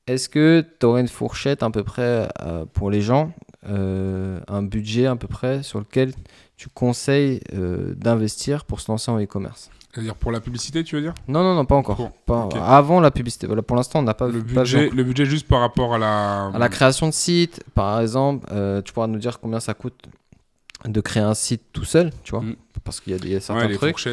Est-ce que tu aurais une fourchette à peu près pour les gens, un budget à peu près sur lequel tu conseilles d'investir pour se lancer en e-commerce? C'est-à-dire pour la publicité, tu veux dire? Non, pas encore. Okay. Avant la publicité. Voilà, pour l'instant, on n'a pas le budget juste par rapport à la création de site. Par exemple, tu pourras nous dire combien ça coûte de créer un site tout seul, tu vois, parce qu'il y a certains trucs.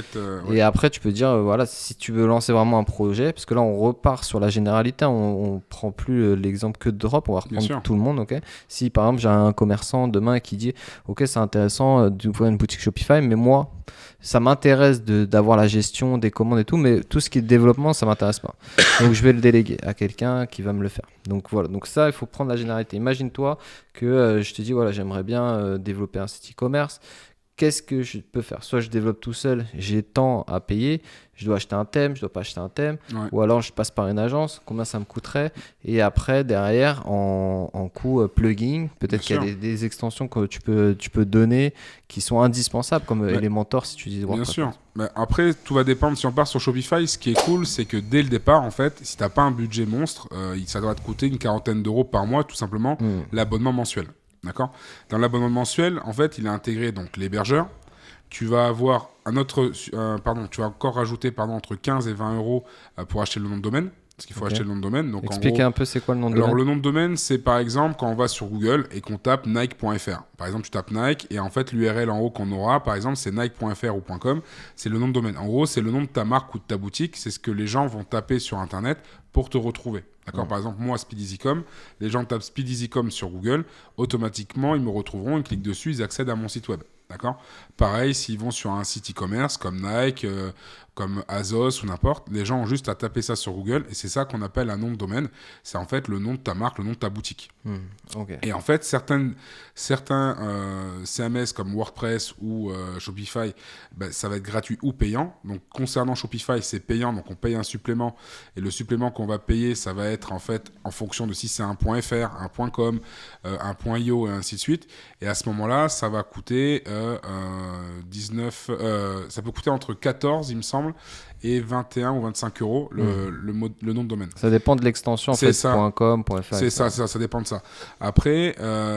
Et après, tu peux dire, voilà, si tu veux lancer vraiment un projet, parce que là, on repart sur la généralité, on prend plus l'exemple que de drop, on va reprendre tout le monde, ok. Si par exemple, j'ai un commerçant demain qui dit, ok, c'est intéressant d'ouvrir une boutique Shopify, mais moi, ça m'intéresse d'avoir la gestion des commandes et tout, mais tout ce qui est développement, ça m'intéresse pas. Donc, je vais le déléguer à quelqu'un qui va me le faire. Donc, voilà. Donc, ça, il faut prendre la généralité. Imagine-toi que je te dis, voilà, j'aimerais bien développer un site e-commerce. Qu'est-ce que je peux faire? Soit je développe tout seul, j'ai tant à payer, je dois acheter un thème, je dois pas acheter un thème, ou alors je passe par une agence, combien ça me coûterait? Et après, derrière, en coût plugin, peut-être qu'il y a des extensions que tu peux donner qui sont indispensables, comme Elementor si tu dis WordPress. Bien sûr. Mais après, tout va dépendre. Si on part sur Shopify, ce qui est cool, c'est que dès le départ, en fait, si tu n'as pas un budget monstre, ça doit te coûter une quarantaine d'euros par mois, tout simplement, l'abonnement mensuel. D'accord. Dans l'abonnement mensuel, en fait, il est intégré donc l'hébergeur. Tu vas avoir tu vas encore rajouter entre 15 et 20 euros pour acheter le nom de domaine. Parce qu'il faut acheter le nom de domaine. Donc, expliquez un peu c'est quoi le nom de domaine. Alors le nom de domaine, c'est par exemple quand on va sur Google et qu'on tape Nike.fr. Par exemple, tu tapes Nike et en fait l'URL en haut qu'on aura, par exemple, c'est Nike.fr ou .com. C'est le nom de domaine. En gros, c'est le nom de ta marque ou de ta boutique. C'est ce que les gens vont taper sur Internet pour te retrouver. D'accord. Par exemple, moi, SpeedEasyCom, les gens tapent SpeedEasyCom sur Google, automatiquement, ils me retrouveront, ils cliquent dessus, ils accèdent à mon site web. D'accord. Pareil, s'ils vont sur un site e-commerce comme Nike, comme Azos ou n'importe, les gens ont juste à taper ça sur Google et c'est ça qu'on appelle un nom de domaine. C'est en fait le nom de ta marque, le nom de ta boutique. Et en fait, certains CMS comme WordPress ou Shopify, ça va être gratuit ou payant. Donc, concernant Shopify, c'est payant, donc on paye un supplément et le supplément qu'on va payer, ça va être en fait en fonction de si c'est un .fr, un .com, un .io et ainsi de suite. Et à ce moment-là, ça va coûter 19, ça peut coûter entre 14, il me semble, et 21 ou 25 euros le nom de domaine. Ça dépend de l'extension, en fait, .com, .fr. C'est ça, ça dépend de ça. Après,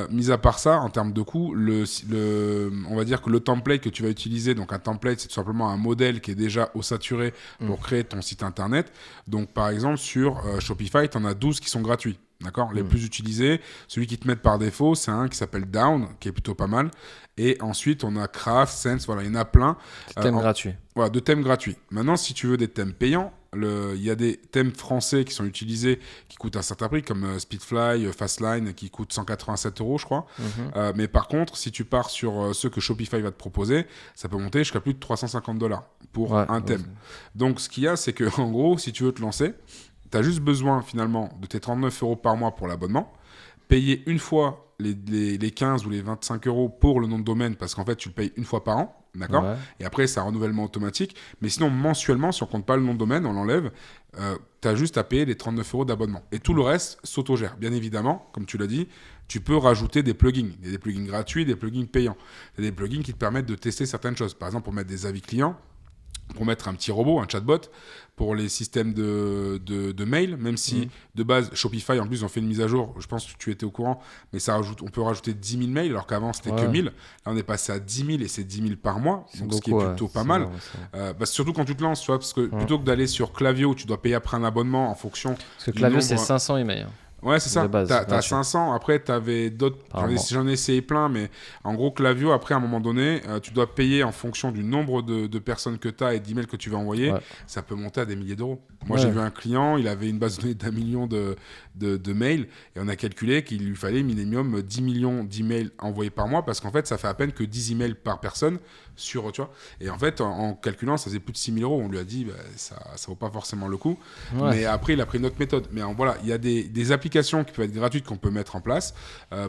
mis à part ça, en termes de coût, on va dire que le template que tu vas utiliser, donc un template, c'est tout simplement un modèle qui est déjà saturé pour créer ton site internet. Donc, par exemple, sur Shopify, tu en as 12 qui sont gratuits. D'accord. Les plus utilisés, celui qui te met par défaut, c'est un qui s'appelle Down, qui est plutôt pas mal. Et ensuite, on a Craft, Sense, voilà, il y en a plein. Thèmes gratuits. Voilà, de thèmes gratuits. Maintenant, si tu veux des thèmes payants, il y a des thèmes français qui sont utilisés, qui coûtent un certain prix, comme Speedfly, Fastline, qui coûtent 187 euros, je crois. Mais par contre, si tu pars sur ceux que Shopify va te proposer, ça peut monter jusqu'à plus de $350 pour un thème. Donc, ce qu'il y a, c'est que en gros, si tu veux te lancer, tu as juste besoin finalement de tes 39 euros par mois pour l'abonnement, payer une fois les 15 ou les 25 euros pour le nom de domaine parce qu'en fait tu le payes une fois par an, d'accord. Et après c'est un renouvellement automatique, mais sinon mensuellement, si on compte pas le nom de domaine, on l'enlève, tu as juste à payer les 39 euros d'abonnement. Et tout le reste s'autogère. Bien évidemment, comme tu l'as dit, tu peux rajouter des plugins. Il y a des plugins gratuits, des plugins payants. Il y a des plugins qui te permettent de tester certaines choses. Par exemple, pour mettre des avis clients, pour mettre un petit robot, un chatbot, pour les systèmes de mail, même si de base, Shopify, en plus, ont fait une mise à jour, je pense que tu étais au courant, mais on peut rajouter 10 000 mails, alors qu'avant, c'était que 1000. Là, on est passé à 10 000 et c'est 10 000 par mois, donc ce qui est plutôt pas mal. Surtout quand tu te lances, tu vois, parce que plutôt que d'aller sur Klaviyo, où tu dois payer après un abonnement en fonction. Parce que Klaviyo, c'est 500 emails. Ouais, c'est ça. T'as 500. Après, t'avais d'autres. J'en ai essayé plein, mais en gros, Klaviyo, après, à un moment donné, tu dois payer en fonction du nombre de personnes que t'as et d'emails que tu vas envoyer. Ouais. Ça peut monter à des milliers d'euros. Moi, j'ai vu un client, il avait une base de données d'1 million de mails et on a calculé qu'il lui fallait minimum 10 millions d'emails envoyés par mois parce qu'en fait, ça fait à peine que 10 emails par personne sur, tu vois. Et en fait, en calculant, ça faisait plus de 6 000 euros. On lui a dit, ça vaut pas forcément le coup. Ouais. Mais après, il a pris une autre méthode. Mais voilà, il y a des applications qui peuvent être gratuites qu'on peut mettre en place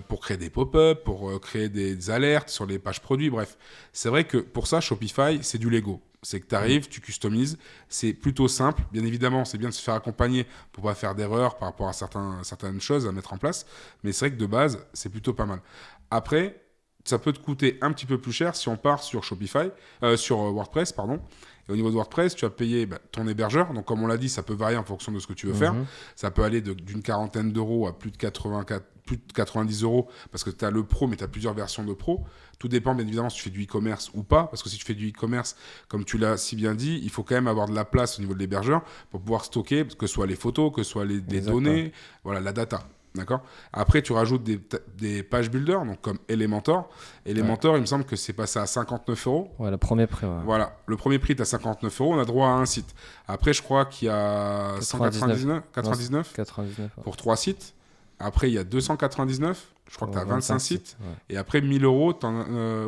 pour créer des pop-up, pour créer des alertes sur les pages produits. Bref, c'est vrai que pour ça, Shopify, c'est du Lego. C'est que tu arrives, tu customises, c'est plutôt simple. Bien évidemment, c'est bien de se faire accompagner pour pas faire d'erreurs par rapport à certaines choses à mettre en place. Mais c'est vrai que de base, c'est plutôt pas mal. Après, ça peut te coûter un petit peu plus cher si on part sur sur WordPress, pardon. Et au niveau de WordPress, tu vas payer ton hébergeur. Donc, comme on l'a dit, ça peut varier en fonction de ce que tu veux faire. Ça peut aller d'une quarantaine d'euros à plus de 90 euros parce que tu as le pro, mais tu as plusieurs versions de pro. Tout dépend, bien évidemment, si tu fais du e-commerce ou pas. Parce que si tu fais du e-commerce, comme tu l'as si bien dit, il faut quand même avoir de la place au niveau de l'hébergeur pour pouvoir stocker, que ce soit les photos, que ce soit des données, voilà, la data. D'accord. Après, tu rajoutes des page builders, donc comme Elementor. Elementor, il me semble que c'est passé à 59 euros. Ouais, le premier prix. Ouais. Voilà, le premier prix est à 59 euros. On a droit à un site. Après, je crois qu'il y a 99 pour 3 sites. Après, il y a 299. Je crois que tu as 25 sites. Ouais. Et après, 1000 euros,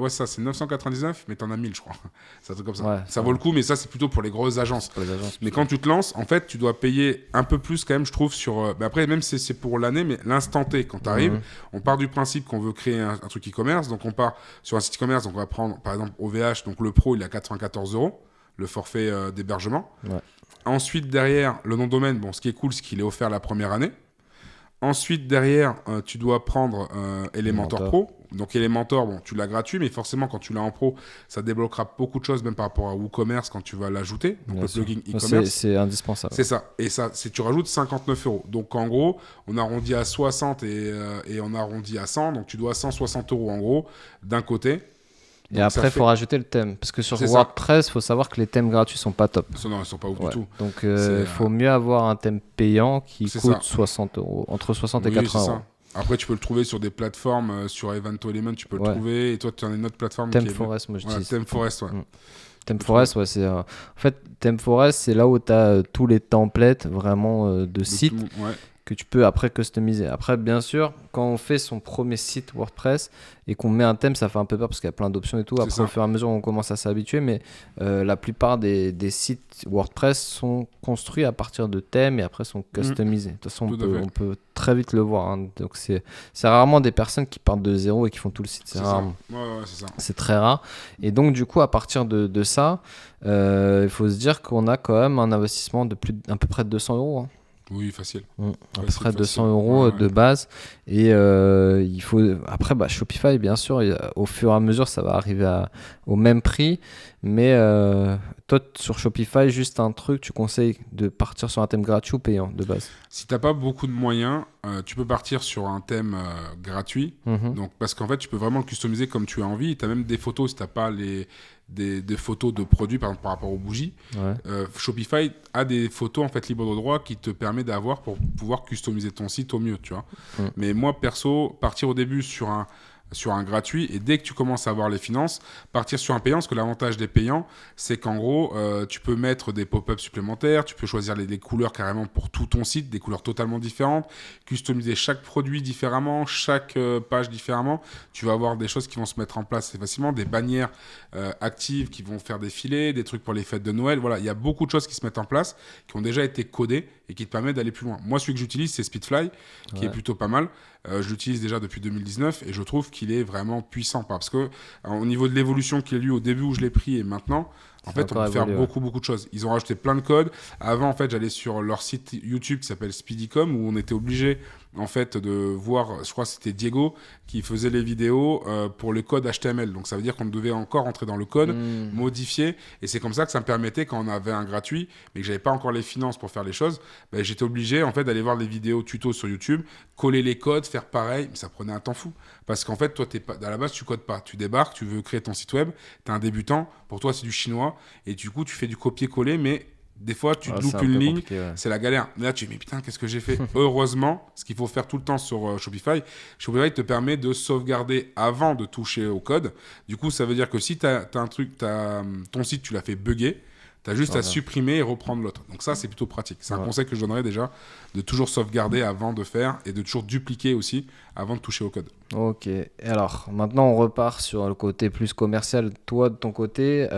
ouais, ça, c'est 999, mais tu en as 1000, je crois. C'est un truc comme ça. Ouais, ça vaut le coup, mais ça, c'est plutôt pour les grosses agences. Mais quand tu te lances, en fait, tu dois payer un peu plus, quand même, je trouve, sur. Après, même si c'est pour l'année, mais l'instant T, quand tu arrives, on part du principe qu'on veut créer un truc e-commerce. Donc, on part sur un site e-commerce. Donc, on va prendre, par exemple, OVH. Donc, le pro, il est à 94 euros, le forfait d'hébergement. Ouais. Ensuite, derrière, le nom de domaine, bon, ce qui est cool, c'est qu'il est offert la première année. Ensuite, derrière, tu dois prendre Elementor Pro. Donc, Elementor, bon, tu l'as gratuit, mais forcément, quand tu l'as en pro, ça débloquera beaucoup de choses, même par rapport à WooCommerce, quand tu vas l'ajouter. Donc, le plugin e-commerce. C'est indispensable. C'est ça. Et ça, tu rajoutes 59 euros. Donc, en gros, on arrondit à 60 et on arrondit à 100. Donc, tu dois 160 euros, en gros, d'un côté. Et donc après, il faut rajouter le thème. Parce que sur WordPress, il faut savoir que les thèmes gratuits ne sont pas top. Non, ils ne sont pas ouf du tout. Donc, il faut mieux avoir un thème payant qui coûte 60 euros, entre 60 et 80 euros. Après, tu peux le trouver sur des plateformes, sur Evento Element, tu peux le trouver. Et toi, tu en as une autre plateforme ThemeForest, moi je dis. ThemeForest, ouais. ThemeForest, c'est. En fait, ThemeForest, c'est là où tu as tous les templates vraiment de sites. Que tu peux après customiser. Après, bien sûr, quand on fait son premier site WordPress et qu'on met un thème, ça fait un peu peur parce qu'il y a plein d'options et tout. Après, au fur et à mesure, on commence à s'habituer, mais la plupart des sites WordPress sont construits à partir de thèmes et après sont customisés. De toute façon, on peut très vite le voir. Hein. Donc, c'est rarement des personnes qui partent de zéro et qui font tout le site. C'est rare. C'est ça. C'est très rare. Et donc, du coup, à partir de ça, il faut se dire qu'on a quand même un investissement de à peu près de 200 euros. Hein. Oui, facile. À peu près 200 euros de base. Et il faut. Après, Shopify, bien sûr, au fur et à mesure, ça va arriver au même prix. Mais toi, sur Shopify, juste un truc, tu conseilles de partir sur un thème gratuit ou payant de base? Si tu n'as pas beaucoup de moyens, tu peux partir sur un thème gratuit. Donc, parce qu'en fait, tu peux vraiment le customiser comme tu as envie. Tu as même des photos si tu n'as pas des photos de produits par rapport aux bougies. Shopify a des photos en fait libres de droit qui te permet d'avoir pour pouvoir customiser ton site au mieux, tu vois. Mais moi perso, partir au début sur un gratuit et dès que tu commences à avoir les finances, partir sur un payant, parce que l'avantage des payants, c'est qu'en gros, tu peux mettre des pop-up supplémentaires, tu peux choisir les couleurs carrément pour tout ton site, des couleurs totalement différentes, customiser chaque produit différemment, chaque page différemment. Tu vas avoir des choses qui vont se mettre en place assez facilement, des bannières actives qui vont faire défiler, des trucs pour les fêtes de Noël. Voilà, il y a beaucoup de choses qui se mettent en place, qui ont déjà été codées et qui te permettent d'aller plus loin. Moi, celui que j'utilise, c'est Speedfly, qui est plutôt pas mal. Je l'utilise déjà depuis 2019 et je trouve qu'il est vraiment puissant parce que au niveau de l'évolution qu'il y a eu au début où je l'ai pris et maintenant, En fait, on peut faire beaucoup de choses. Ils ont rajouté plein de codes. Avant, en fait, j'allais sur leur site YouTube qui s'appelle Speedycom, où on était obligé en fait de voir, je crois que c'était Diego qui faisait les vidéos pour le code HTML. Donc ça veut dire qu'on devait encore entrer dans le code, modifier, et c'est comme ça que ça me permettait, quand on avait un gratuit mais que j'avais pas encore les finances pour faire les choses, j'étais obligé en fait d'aller voir les vidéos tutos sur YouTube, coller les codes, faire pareil, mais ça prenait un temps fou parce qu'en fait toi à la base tu codes pas, tu débarques, tu veux créer ton site web, tu es un débutant, pour toi c'est du chinois et du coup tu fais du copier-coller, mais des fois, tu loupes une ligne, c'est la galère. Mais là, tu dis, mais putain, qu'est-ce que j'ai fait? Heureusement, ce qu'il faut faire tout le temps sur Shopify te permet de sauvegarder avant de toucher au code. Du coup, ça veut dire que si tu as un truc, ton site, tu l'as fait bugger, tu as juste à supprimer et reprendre l'autre. Donc ça, c'est plutôt pratique. C'est un conseil que je donnerais déjà, de toujours sauvegarder avant de faire et de toujours dupliquer aussi avant de toucher au code. Ok. Et alors, maintenant, on repart sur le côté plus commercial. Toi, de ton côté,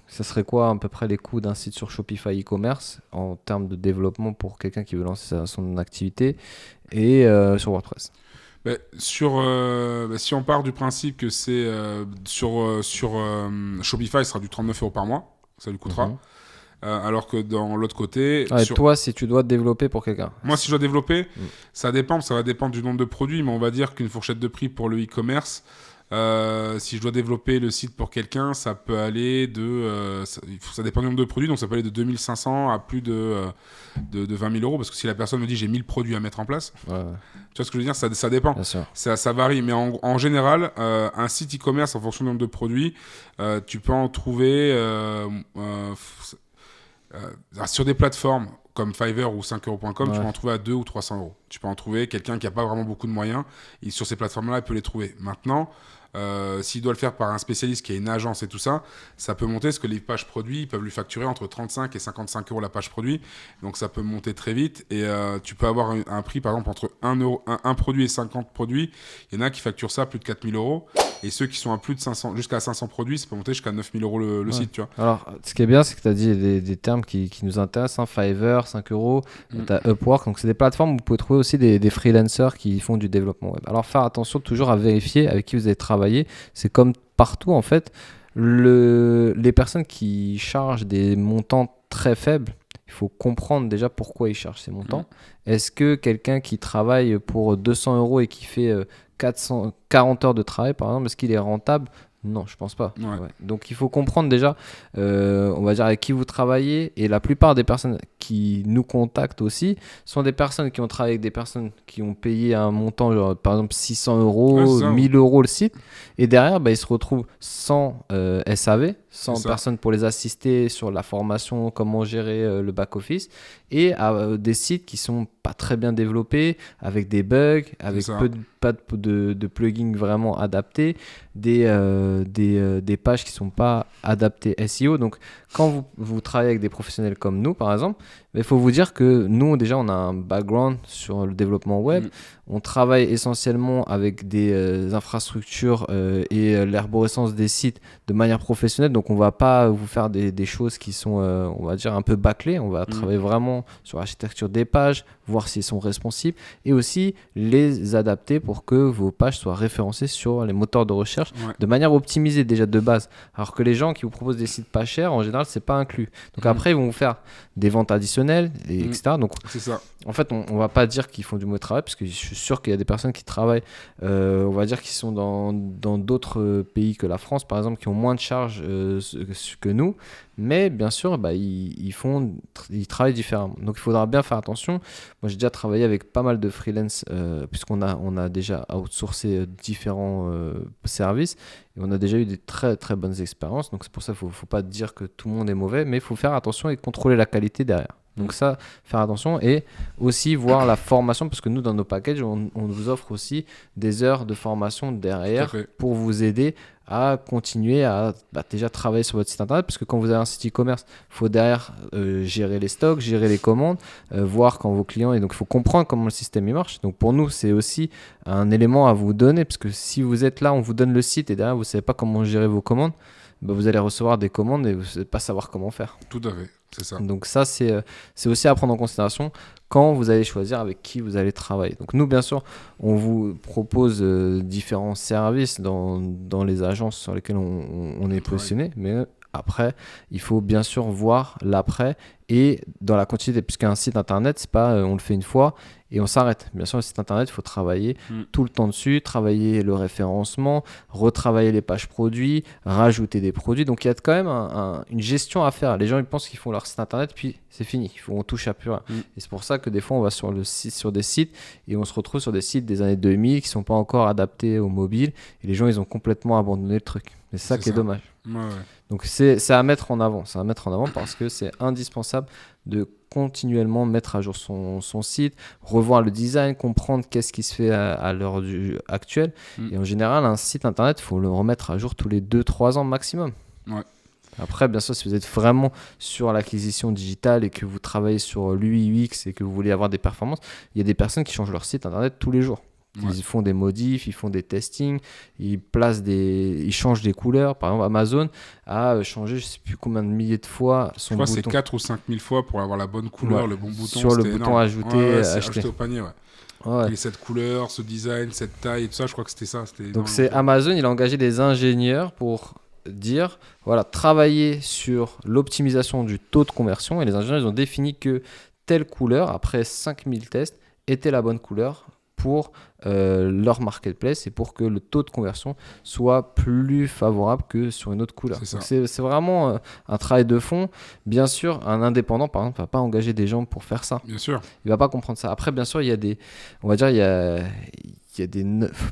ça serait quoi à peu près les coûts d'un site sur Shopify e-commerce en termes de développement pour quelqu'un qui veut lancer son activité et sur WordPress? Si on part du principe que c'est sur Shopify, ce sera du 39 € par mois. Ça lui coûtera. Alors que dans l'autre côté... Toi, si tu dois développer pour quelqu'un? Moi, si je dois développer, ça va dépendre du nombre de produits, mais on va dire qu'une fourchette de prix pour le e-commerce, si je dois développer le site pour quelqu'un, ça peut aller ça dépend du nombre de produits, donc ça peut aller de 2500 à plus de 20 000 €, parce que si la personne me dit j'ai 1000 produits à mettre en place, tu vois ce que je veux dire, ça dépend. Ça varie, mais en général, un site e-commerce, en fonction du nombre de produits, tu peux en trouver... sur des plateformes comme Fiverr ou 5euros.com, tu peux en trouver à 200 ou 300 €. Tu peux en trouver quelqu'un qui n'a pas vraiment beaucoup de moyens, et sur ces plateformes-là, il peut les trouver. Maintenant, s'il doit le faire par un spécialiste qui a une agence et tout ça, ça peut monter, parce que les pages produits, ils peuvent lui facturer entre 35 et 55 € la page produit, donc ça peut monter très vite, et tu peux avoir un prix, par exemple, entre 1 produit et 50 produits, il y en a qui facturent ça à plus de 4000 €, et ceux qui sont à plus de 500, jusqu'à 500 produits, ça peut monter jusqu'à 9000 € le site, tu vois. Alors, ce qui est bien, c'est que tu as dit des termes qui nous intéressent, Fiverr, 5 €, tu as Upwork, donc c'est des plateformes où vous pouvez trouver aussi des freelancers qui font du développement web. Alors, faire attention toujours à vérifier avec qui vous avez travaillé. C'est comme partout, en fait, les personnes qui chargent des montants très faibles, il faut comprendre déjà pourquoi ils chargent ces montants. Est-ce que quelqu'un qui travaille pour 200 € et qui fait 440 heures de travail, par exemple, est-ce qu'il est rentable? Non, je pense pas. Donc il faut comprendre déjà, on va dire, avec qui vous travaillez, et la plupart des personnes qui nous contactent aussi sont des personnes qui ont travaillé avec des personnes qui ont payé un montant, genre, par exemple 600 €, 1000 € le site, et derrière ils se retrouvent sans SAV, sans personne pour les assister sur la formation, comment gérer le back-office, et des sites qui sont pas très bien développés, avec des bugs, avec pas de plugins vraiment adaptés, des pages qui sont pas adaptées SEO. Donc quand vous travaillez avec des professionnels comme nous, par exemple, il faut vous dire que nous, déjà, on a un background sur le développement web. On travaille essentiellement avec des infrastructures et l'arborescence des sites de manière professionnelle. Donc, on ne va pas vous faire des choses qui sont, on va dire, un peu bâclées. On va travailler vraiment sur l'architecture des pages, voir s'ils sont responsives, et aussi les adapter pour que vos pages soient référencées sur les moteurs de recherche de manière optimisée déjà de base. Alors que les gens qui vous proposent des sites pas chers, en général, c'est pas inclus. Donc après, ils vont vous faire des ventes additionnelles, etc. Donc, en fait, on va pas dire qu'ils font du mauvais travail, parce que je suis sûr qu'il y a des personnes qui travaillent, on va dire, qui sont dans d'autres pays que la France, par exemple, qui ont moins de charges que nous. Mais bien sûr, ils travaillent différemment. Donc il faudra bien faire attention. Moi, j'ai déjà travaillé avec pas mal de freelance, puisqu'on a déjà outsourcé différents services, et on a déjà eu des très très bonnes expériences. Donc c'est pour ça qu'il ne faut pas dire que tout le monde est mauvais, mais il faut faire attention et contrôler la qualité derrière. Donc ça, faire attention, et aussi voir la formation, parce que nous, dans nos packages, on vous offre aussi des heures de formation derrière pour vous aider à continuer à déjà travailler sur votre site internet, parce que quand vous avez un site e-commerce, il faut derrière gérer les stocks, gérer les commandes, voir quand vos clients, et donc il faut comprendre comment le système il marche. Donc pour nous, c'est aussi un élément à vous donner, parce que si vous êtes là, on vous donne le site et derrière vous ne savez pas comment gérer vos commandes, vous allez recevoir des commandes et vous n'allez pas savoir comment faire. Tout à fait, c'est ça. Donc ça, c'est aussi à prendre en considération quand vous allez choisir avec qui vous allez travailler. Donc nous, bien sûr, on vous propose différents services dans les agences sur lesquelles on est positionné, mais après, il faut bien sûr voir l'après et dans la continuité, puisqu'un site internet, c'est pas on le fait une fois et on s'arrête. Bien sûr, le site internet, il faut travailler tout le temps dessus, travailler le référencement, retravailler les pages produits, rajouter des produits. Donc, il y a quand même une gestion à faire. Les gens, ils pensent qu'ils font leur site internet, puis c'est fini. On touche à plus rien. Et c'est pour ça que des fois, on va sur des sites et on se retrouve sur des sites des années 2000 qui ne sont pas encore adaptés au mobile. Et les gens, ils ont complètement abandonné le truc. Et c'est ça qui est dommage. Ouais. Donc, c'est à mettre en avant. C'est à mettre en avant parce que c'est indispensable de continuellement mettre à jour son site, revoir le design, comprendre qu'est-ce qui se fait à l'heure actuelle. Et en général, un site internet, il faut le remettre à jour tous les 2-3 ans maximum. Ouais. Après, bien sûr, si vous êtes vraiment sur l'acquisition digitale et que vous travaillez sur l'UI UX et que vous voulez avoir des performances, il y a des personnes qui changent leur site internet tous les jours. Ils font des modifs, ils font des testings, ils changent des couleurs. Par exemple, Amazon a changé je ne sais plus combien de milliers de fois son bouton. Je crois que c'est 4 ou 5 000 fois pour avoir la bonne couleur, le bon bouton. Sur le bouton ajouter, acheter au panier, Et cette couleur, ce design, cette taille et tout ça, je crois que c'était ça. Donc c'est Amazon, il a engagé des ingénieurs pour dire, voilà, travailler sur l'optimisation du taux de conversion. Et les ingénieurs, ils ont défini que telle couleur, après 5000 tests, était la bonne couleur pour leur marketplace et pour que le taux de conversion soit plus favorable que sur une autre couleur. C'est vraiment un travail de fond. Bien sûr, un indépendant, par exemple, ne va pas engager des gens pour faire ça. Bien sûr. Il ne va pas comprendre ça. Après, bien sûr, il y a des... On va dire, il y a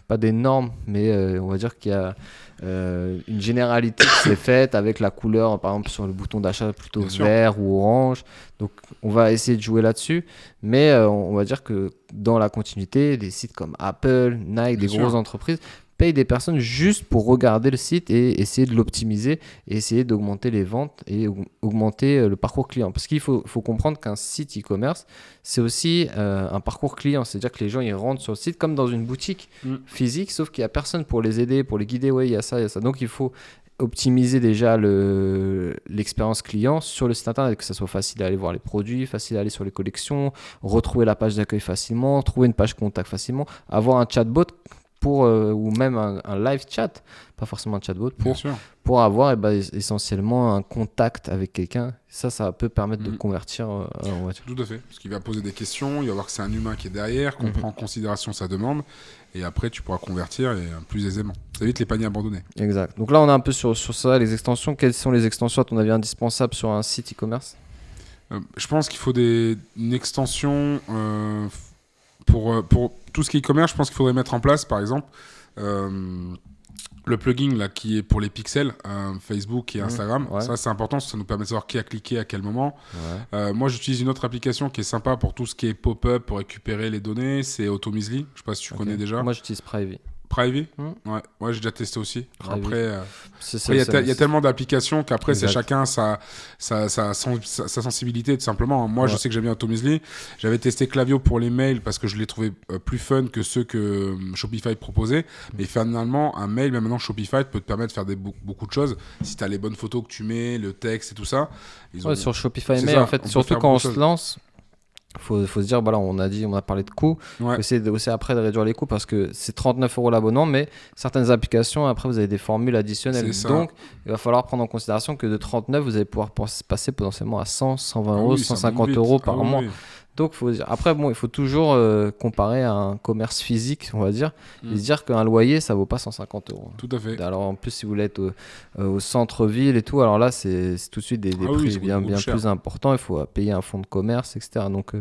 pas des normes, mais on va dire qu'il y a une généralité qui s'est faite avec la couleur, par exemple sur le bouton d'achat plutôt vert ou orange. Donc on va essayer de jouer là-dessus, mais on va dire que dans la continuité, des sites comme Apple, Nike, des grosses entreprises payent des personnes juste pour regarder le site et essayer de l'optimiser et essayer d'augmenter les ventes et augmenter le parcours client. Parce qu'il faut comprendre qu'un site e-commerce, c'est aussi un parcours client. C'est-à-dire que les gens, ils rentrent sur le site comme dans une boutique physique, sauf qu'il n'y a personne pour les aider, pour les guider. Ouais, il y a ça, il y a ça. Donc, il faut optimiser déjà l'expérience client sur le site internet, que ça soit facile à aller voir les produits, facile à aller sur les collections, retrouver la page d'accueil facilement, trouver une page contact facilement, avoir un chatbot ou même un live chat, pas forcément un chatbot, pour avoir essentiellement un contact avec quelqu'un. Ça peut permettre de convertir en voiture. Tout à fait, parce qu'il va poser des questions, il va voir que c'est un humain qui est derrière, qu'on prend en considération sa demande, et après tu pourras convertir et plus aisément. Ça évite les paniers abandonnés. Exact. Donc là on est un peu sur ça, les extensions. Quelles sont les extensions à ton avis indispensables sur un site e-commerce ? Je pense qu'il faut une extension... Pour tout ce qui est e-commerce, je pense qu'il faudrait mettre en place, par exemple, le plugin là, qui est pour les pixels, Facebook et Instagram. Ça, c'est important, ça nous permet de savoir qui a cliqué à quel moment. Moi, j'utilise une autre application qui est sympa pour tout ce qui est pop-up, pour récupérer les données. C'est Automisly. Je ne sais pas si tu connais déjà. Moi, j'utilise Privy. Privy ? Ouais, j'ai déjà testé aussi. Après, il y a tellement d'applications qu'après, c'est chacun sa sensibilité, tout simplement. Moi, je sais que j'aime bien Automisly. J'avais testé Klaviyo pour les mails parce que je l'ai trouvé plus fun que ceux que Shopify proposait. Mais finalement, un mail, même maintenant, Shopify peut te permettre de faire beaucoup de choses. Si tu as les bonnes photos que tu mets, le texte et tout ça. Sur Shopify Mail, en fait, surtout quand on se lance. Faut se dire, voilà, on a parlé de coûts. Faut essayer aussi après de réduire les coûts parce que c'est 39 € l'abonnement, mais certaines applications, après, vous avez des formules additionnelles. Donc, il va falloir prendre en considération que de 39, vous allez pouvoir passer potentiellement à 100, 120 €, 150 € par mois. Donc, faut dire. Après, il faut toujours comparer à un commerce physique, on va dire, et se dire qu'un loyer, ça vaut pas 150 €. Tout à fait. Alors, en plus, si vous voulez être au centre-ville et tout, alors là, c'est tout de suite des prix bien plus importants. Il faut payer un fonds de commerce, etc. Donc,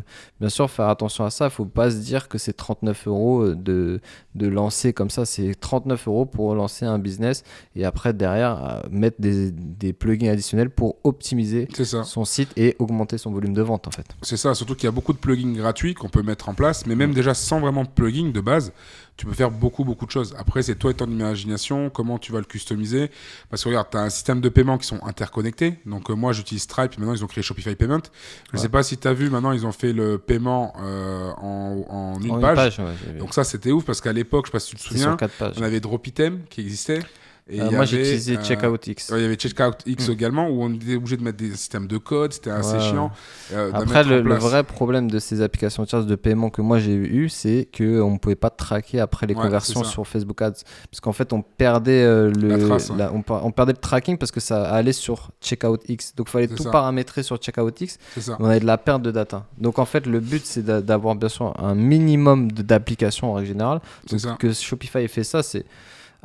bien sûr, faire attention à ça. Il ne faut pas se dire que c'est 39 € de lancer comme ça. C'est 39 € pour lancer un business et après, derrière, mettre des plugins additionnels pour optimiser son site et augmenter son volume de vente, en fait. C'est ça, surtout qu'il y a beaucoup de plugins gratuits qu'on peut mettre en place, mais même déjà sans vraiment plugin de base, tu peux faire beaucoup de choses. Après, c'est toi et ton imagination, comment tu vas le customiser. Parce que regarde, tu as un système de paiement qui sont interconnectés. Donc moi, j'utilise Stripe, maintenant ils ont créé Shopify Payment. Je ne sais pas si tu as vu, maintenant ils ont fait le paiement en une page. Donc ça, c'était ouf parce qu'à l'époque, je ne sais pas si tu te souviens, on avait Dropitem qui existait. Et moi, j'ai utilisé Checkout X. Il y avait Checkout X également, où on était obligé de mettre des systèmes de code, c'était assez chiant. Après, le vrai problème de ces applications tierces de paiement que moi j'ai eu, c'est qu'on ne pouvait pas traquer après les conversions sur Facebook Ads. Parce qu'en fait, on perdait, on perdait le tracking parce que ça allait sur Checkout X. Donc, il fallait tout paramétrer sur Checkout X. On avait de la perte de data. Donc, en fait, le but, c'est d'avoir bien sûr un minimum d'applications en règle générale. Donc, que Shopify ait fait ça, c'est...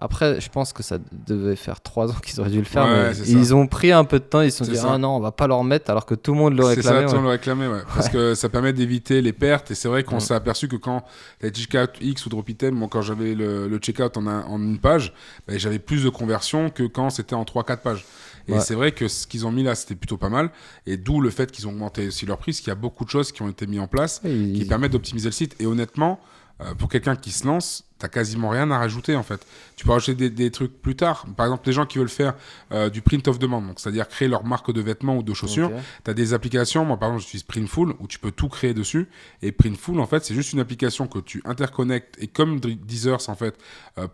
Après, je pense que ça devait faire 3 ans qu'ils auraient dû le faire, mais ils ont pris un peu de temps, ils se sont dit « Ah non, on va pas leur mettre » alors que tout le monde le réclamait. C'est ça, tout le monde le réclamait, parce que ça permet d'éviter les pertes, et c'est vrai qu'on s'est aperçu que quand la Checkout X ou Dropitem, moi quand j'avais le checkout en une page, j'avais plus de conversions que quand c'était en 3-4 pages. Et c'est vrai que ce qu'ils ont mis là, c'était plutôt pas mal, et d'où le fait qu'ils ont augmenté aussi leur prix, parce qu'il y a beaucoup de choses qui ont été mises en place qui permettent d'optimiser le site. Et honnêtement, pour quelqu'un qui se lance, t'as quasiment rien à rajouter en fait. Tu peux rajouter des trucs plus tard. Par exemple, les gens qui veulent faire du print of demand, donc c'est-à-dire créer leur marque de vêtements ou de chaussures. T'as des applications, moi par exemple j'utilise Printful, où tu peux tout créer dessus. Et Printful en fait c'est juste une application que tu interconnectes, et comme Deezers en fait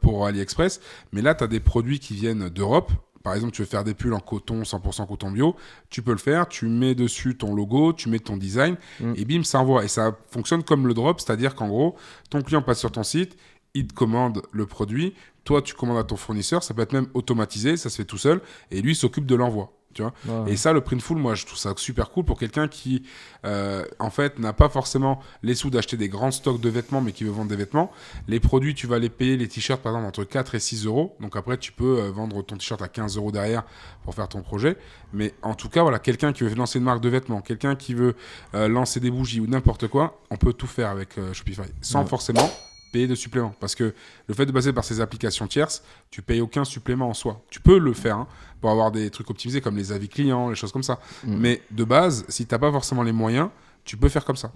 pour AliExpress. Mais là t'as des produits qui viennent d'Europe. Par exemple, tu veux faire des pulls en coton, 100% coton bio, tu peux le faire, tu mets dessus ton logo, tu mets ton design, et bim, ça envoie. Et ça fonctionne comme le drop, c'est-à-dire qu'en gros, ton client passe sur ton site, il te commande le produit, toi tu commandes à ton fournisseur, ça peut être même automatisé, ça se fait tout seul, et lui s'occupe de l'envoi. Tu vois. Et ça, le Printful, moi je trouve ça super cool pour quelqu'un qui en fait n'a pas forcément les sous d'acheter des grands stocks de vêtements, mais qui veut vendre des vêtements. Les produits, tu vas les payer, les t-shirts par exemple entre 4 et 6 euros. Donc après tu peux vendre ton t-shirt à 15 euros derrière pour faire ton projet. Mais en tout cas voilà, quelqu'un qui veut lancer une marque de vêtements, quelqu'un qui veut lancer des bougies ou n'importe quoi, on peut tout faire avec Shopify sans forcément payer de supplément, parce que le fait de passer par ces applications tierces, tu payes aucun supplément en soi. Tu peux le faire pour avoir des trucs optimisés comme les avis clients, les choses comme ça. Mais de base, si t'as pas forcément les moyens, tu peux faire comme ça.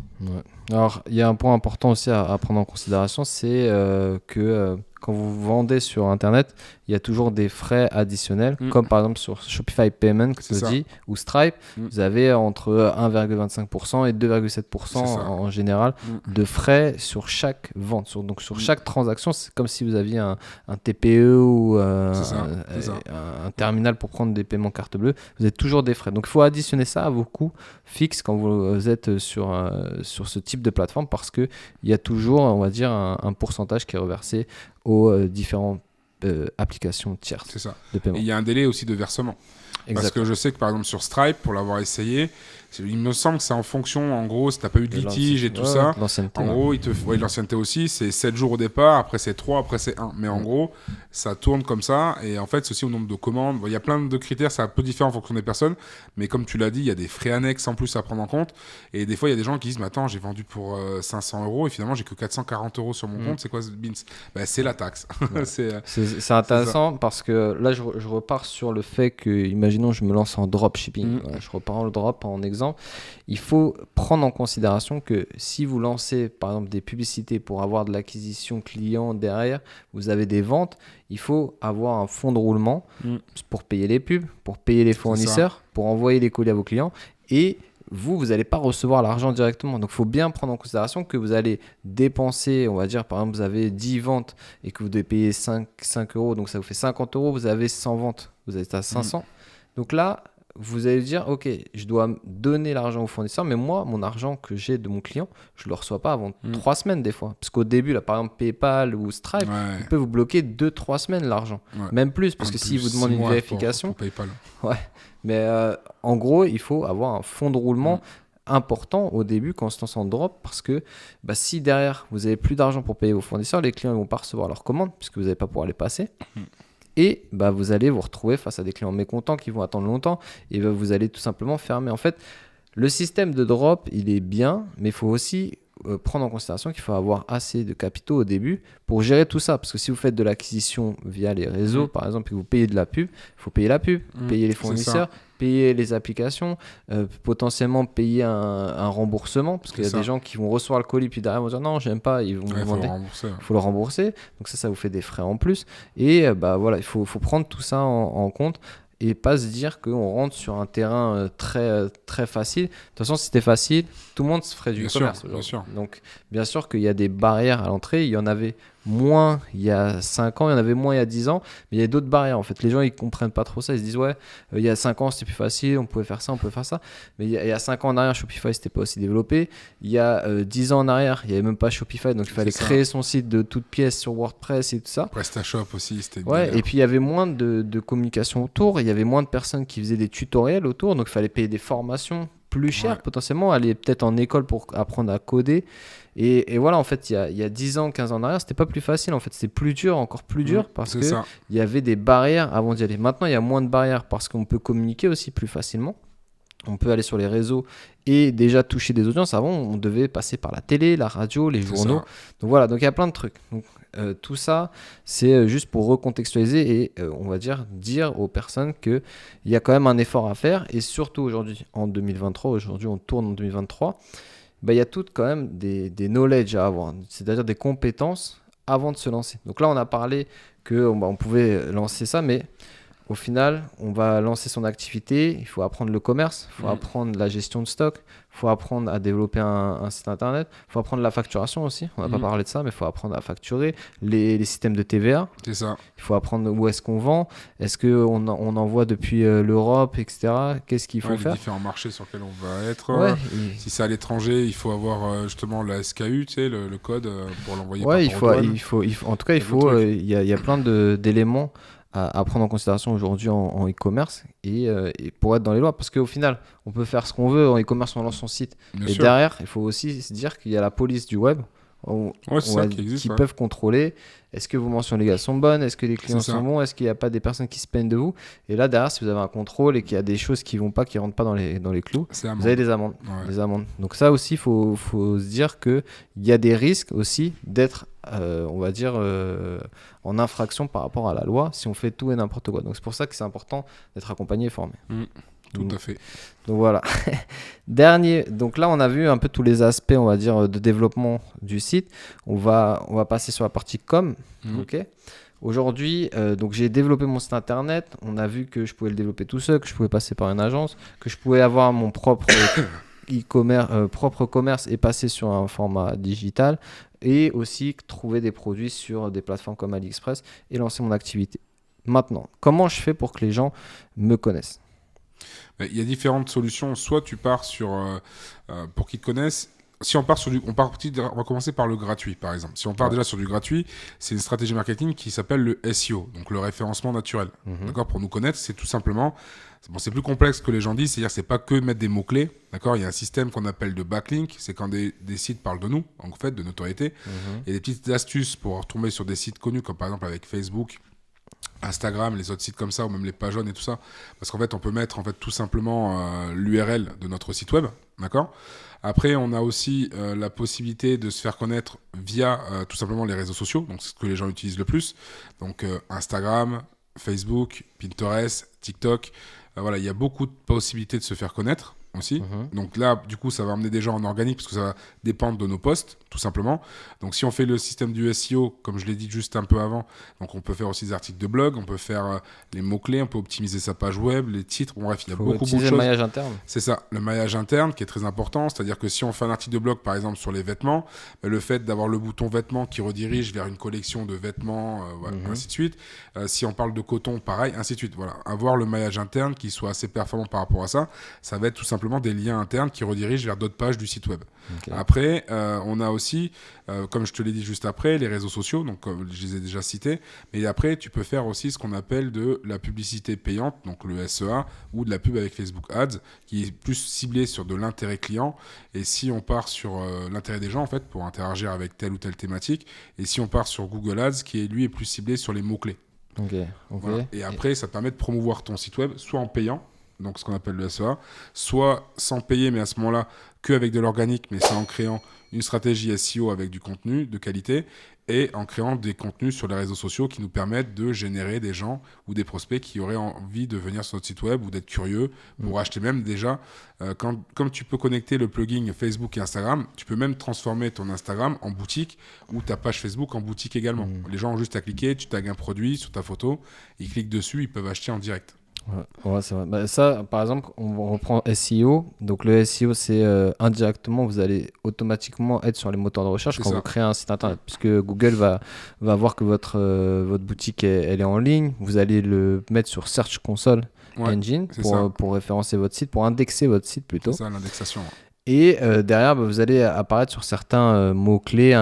Alors il y a un point important aussi à prendre en considération, c'est que quand vous vendez sur internet, il y a toujours des frais additionnels, comme par exemple sur Shopify Payment ou Stripe, vous avez entre 1,25% et 2,7% en général de frais sur chaque vente. Donc sur chaque transaction, c'est comme si vous aviez un TPE ou un terminal pour prendre des paiements carte bleue, vous avez toujours des frais. Donc il faut additionner ça à vos coûts fixes quand vous êtes sur ce type de plateforme, parce qu'il y a toujours, on va dire, un pourcentage qui est reversé aux différentes applications tierces de paiement. Et il y a un délai aussi de versement. Parce que je sais que par exemple sur Stripe, pour l'avoir essayé, il me semble que c'est en fonction, en gros, si tu n'as pas eu de litige et tout ça, en gros, l'ancienneté aussi, c'est 7 jours au départ, après c'est 3, après c'est 1. Mais en gros, ça tourne comme ça, et en fait, c'est aussi au nombre de commandes. Il y a plein de critères, c'est un peu différent en fonction des personnes, mais comme tu l'as dit, il y a des frais annexes en plus à prendre en compte, et des fois, il y a des gens qui disent, mais attends, j'ai vendu pour 500 euros, et finalement, j'ai que 440 euros sur mon compte, c'est quoi ce Beans ? C'est la taxe. C'est intéressant, parce que là, je repars sur le fait que, imaginons, je me lance en dropshipping. Je repars en drop en exemple. Il faut prendre en considération que si vous lancez par exemple des publicités pour avoir de l'acquisition client derrière, vous avez des ventes, il faut avoir un fonds de roulement pour payer les pubs, pour payer les fournisseurs, pour envoyer les colis à vos clients, et vous n'allez pas recevoir l'argent directement. Donc il faut bien prendre en considération que vous allez dépenser, on va dire par exemple vous avez 10 ventes et que vous devez payer 5 euros, donc ça vous fait 50 euros, vous avez 100 ventes, vous êtes à 500. Donc là, vous allez dire, ok, je dois donner l'argent au fournisseur, mais moi, mon argent que j'ai de mon client, je ne le reçois pas avant 3 semaines des fois. Parce qu'au début, là, par exemple, PayPal ou Stripe, il peut vous bloquer 2-3 semaines l'argent. Même plus, parce que s'il vous demande une vérification. Pour PayPal. Mais en gros, il faut avoir un fonds de roulement important au début quand on se lance en drop, parce que si derrière, vous n'avez plus d'argent pour payer vos fournisseurs, les clients ne vont pas recevoir leurs commandes, puisque vous n'allez pas pouvoir les passer. Et vous allez vous retrouver face à des clients mécontents qui vont attendre longtemps, et vous allez tout simplement fermer. En fait, le système de drop, il est bien, mais il faut aussi prendre en considération qu'il faut avoir assez de capitaux au début pour gérer tout ça. Parce que si vous faites de l'acquisition via les réseaux, par exemple, et que vous payez de la pub, il faut payer la pub, payer les fournisseurs, payer les applications, potentiellement payer un remboursement, parce qu'il y a des gens qui vont recevoir le colis puis derrière vont dire non, j'aime pas, ils vont vous demander, il faut le rembourser, donc ça vous fait des frais en plus, et voilà, il faut prendre tout ça en compte et pas se dire qu'on rentre sur un terrain très, très facile. De toute façon, si c'était facile, tout le monde se ferait du e-commerce. Bien sûr. Donc, bien sûr qu'il y a des barrières à l'entrée. Il y en avait moins il y a 5 ans, il y en avait moins il y a 10 ans, mais il y a d'autres barrières en fait. Les gens ils comprennent pas trop ça, ils se disent ouais, il y a 5 ans c'était plus facile, on pouvait faire ça, on pouvait faire ça. Mais il y a 5 ans en arrière, Shopify c'était pas aussi développé. Il y a 10 ans en arrière, il y avait même pas Shopify, donc il fallait créer son site de toutes pièces sur WordPress et tout ça. PrestaShop aussi, c'était ouais, et puis il y avait moins de communication autour, il y avait moins de personnes qui faisaient des tutoriels autour, donc il fallait payer des formations plus cher potentiellement, aller peut-être en école pour apprendre à coder. Et voilà, en fait, il y a 10 ans, 15 ans en arrière, c'était pas plus facile. En fait, c'était plus dur, encore plus dur, parce qu'il y avait des barrières avant d'y aller. Maintenant, il y a moins de barrières parce qu'on peut communiquer aussi plus facilement. On peut aller sur les réseaux et déjà toucher des audiences. Avant, on devait passer par la télé, la radio, les journaux. Donc voilà, donc il y a plein de trucs. Donc, tout ça, c'est juste pour recontextualiser et on va dire aux personnes qu'il y a quand même un effort à faire. Et surtout aujourd'hui, en 2023, aujourd'hui on tourne en 2023, il y a tout quand même des knowledge à avoir, c'est-à-dire des compétences avant de se lancer. Donc là, on a parlé qu'on pouvait lancer ça, mais au final, on va lancer son activité, il faut apprendre le commerce, il faut apprendre la gestion de stock, il faut apprendre à développer un site internet, il faut apprendre la facturation aussi, on n'a pas parlé de ça, mais il faut apprendre à facturer, les systèmes de TVA. C'est ça. Il faut apprendre où est-ce qu'on vend, est-ce qu'on envoie depuis l'Europe, etc. Qu'est-ce qu'il faut faire. Les différents marchés sur lesquels on va être. Si c'est à l'étranger, il faut avoir justement la SKU, tu sais, le code pour l'envoyer par il faut, en tout cas, il y a plein d'éléments à prendre en considération aujourd'hui en e-commerce et pour être dans les lois, parce qu'au final on peut faire ce qu'on veut en e-commerce, on lance son site. Bien sûr. Derrière il faut aussi se dire qu'il y a la police du web qui peuvent contrôler est-ce que vos mentions légales sont bonnes, est-ce que les clients sont bons, est-ce qu'il n'y a pas des personnes qui se plaignent de vous, et là derrière si vous avez un contrôle et qu'il y a des choses qui vont pas, qui rentrent pas dans les clous, vous avez des amendes. Donc ça aussi faut se dire qu'il y a des risques aussi d'être on va dire en infraction par rapport à la loi si on fait tout et n'importe quoi. Donc c'est pour ça que c'est important d'être accompagné et formé. Tout à fait. Donc voilà. Dernier, donc là on a vu un peu tous les aspects, on va dire, de développement du site. On va passer sur la partie com. Ok. Aujourd'hui, donc j'ai développé mon site internet. On a vu que je pouvais le développer tout seul, que je pouvais passer par une agence, que je pouvais avoir mon propre propre commerce et passer sur un format digital, et aussi trouver des produits sur des plateformes comme AliExpress et lancer mon activité. Maintenant, comment je fais pour que les gens me connaissent ? Il y a différentes solutions. Soit tu pars sur pour qu'ils te connaissent. Si on part sur on va commencer par le gratuit, par exemple. Si on part déjà sur du gratuit, c'est une stratégie marketing qui s'appelle le SEO, donc le référencement naturel. D'accord, pour nous connaître, c'est tout simplement, c'est plus complexe que les gens disent, c'est-à-dire c'est pas que mettre des mots-clés. D'accord, il y a un système qu'on appelle de backlink, c'est quand des sites parlent de nous, en fait, de notoriété. Il y a des petites astuces pour retomber sur des sites connus, comme par exemple avec Facebook, Instagram, les autres sites comme ça, ou même les pages jaunes et tout ça, parce qu'en fait on peut mettre tout simplement l'URL de notre site web, d'accord. Après on a aussi la possibilité de se faire connaître via tout simplement les réseaux sociaux, donc c'est ce que les gens utilisent le plus, donc Instagram, Facebook, Pinterest, TikTok, voilà, il y a beaucoup de possibilités de se faire connaître aussi. Donc là, du coup, ça va amener des gens en organique parce que ça va dépendre de nos posts, tout simplement. Donc si on fait le système du SEO, comme je l'ai dit juste un peu avant, donc on peut faire aussi des articles de blog, on peut faire les mots-clés, on peut optimiser sa page web, les titres, bon, bref, il y a beaucoup de choses. Le maillage interne. C'est ça, le maillage interne qui est très important, c'est-à-dire que si on fait un article de blog, par exemple, sur les vêtements, le fait d'avoir le bouton vêtements qui redirige vers une collection de vêtements, voilà, ainsi de suite. Si on parle de coton, pareil, ainsi de suite. Voilà, avoir le maillage interne qui soit assez performant par rapport à ça, ça va être tout simplement des liens internes qui redirigent vers d'autres pages du site web. Après, on a aussi, comme je te l'ai dit juste après, les réseaux sociaux, donc je les ai déjà cités, mais après tu peux faire aussi ce qu'on appelle de la publicité payante, donc le SEA, ou de la pub avec Facebook Ads, qui est plus ciblée sur de l'intérêt client. Et si on part sur l'intérêt des gens, en fait, pour interagir avec telle ou telle thématique, et si on part sur Google Ads, qui lui est plus ciblé sur les mots-clés. Voilà. Et après, ça te permet de promouvoir ton site web, soit en payant, donc ce qu'on appelle le SEA, soit sans payer, mais à ce moment-là, qu'avec de l'organique, mais c'est en créant une stratégie SEO avec du contenu de qualité et en créant des contenus sur les réseaux sociaux qui nous permettent de générer des gens ou des prospects qui auraient envie de venir sur notre site web ou d'être curieux pour acheter même déjà. Comme tu peux connecter le plugin Facebook et Instagram, tu peux même transformer ton Instagram en boutique ou ta page Facebook en boutique également. Les gens ont juste à cliquer, tu tags un produit sur ta photo, ils cliquent dessus, ils peuvent acheter en direct. Ouais, c'est vrai. Bah, ça, par exemple, on reprend SEO. Donc, le SEO, c'est indirectement, vous allez automatiquement être sur les moteurs de recherche quand vous créez un site internet. Puisque Google va voir que votre boutique, elle est en ligne. Vous allez le mettre sur Search Console Engine pour référencer votre site, pour indexer votre site plutôt. C'est ça, l'indexation. Et derrière, vous allez apparaître sur certains mots-clés.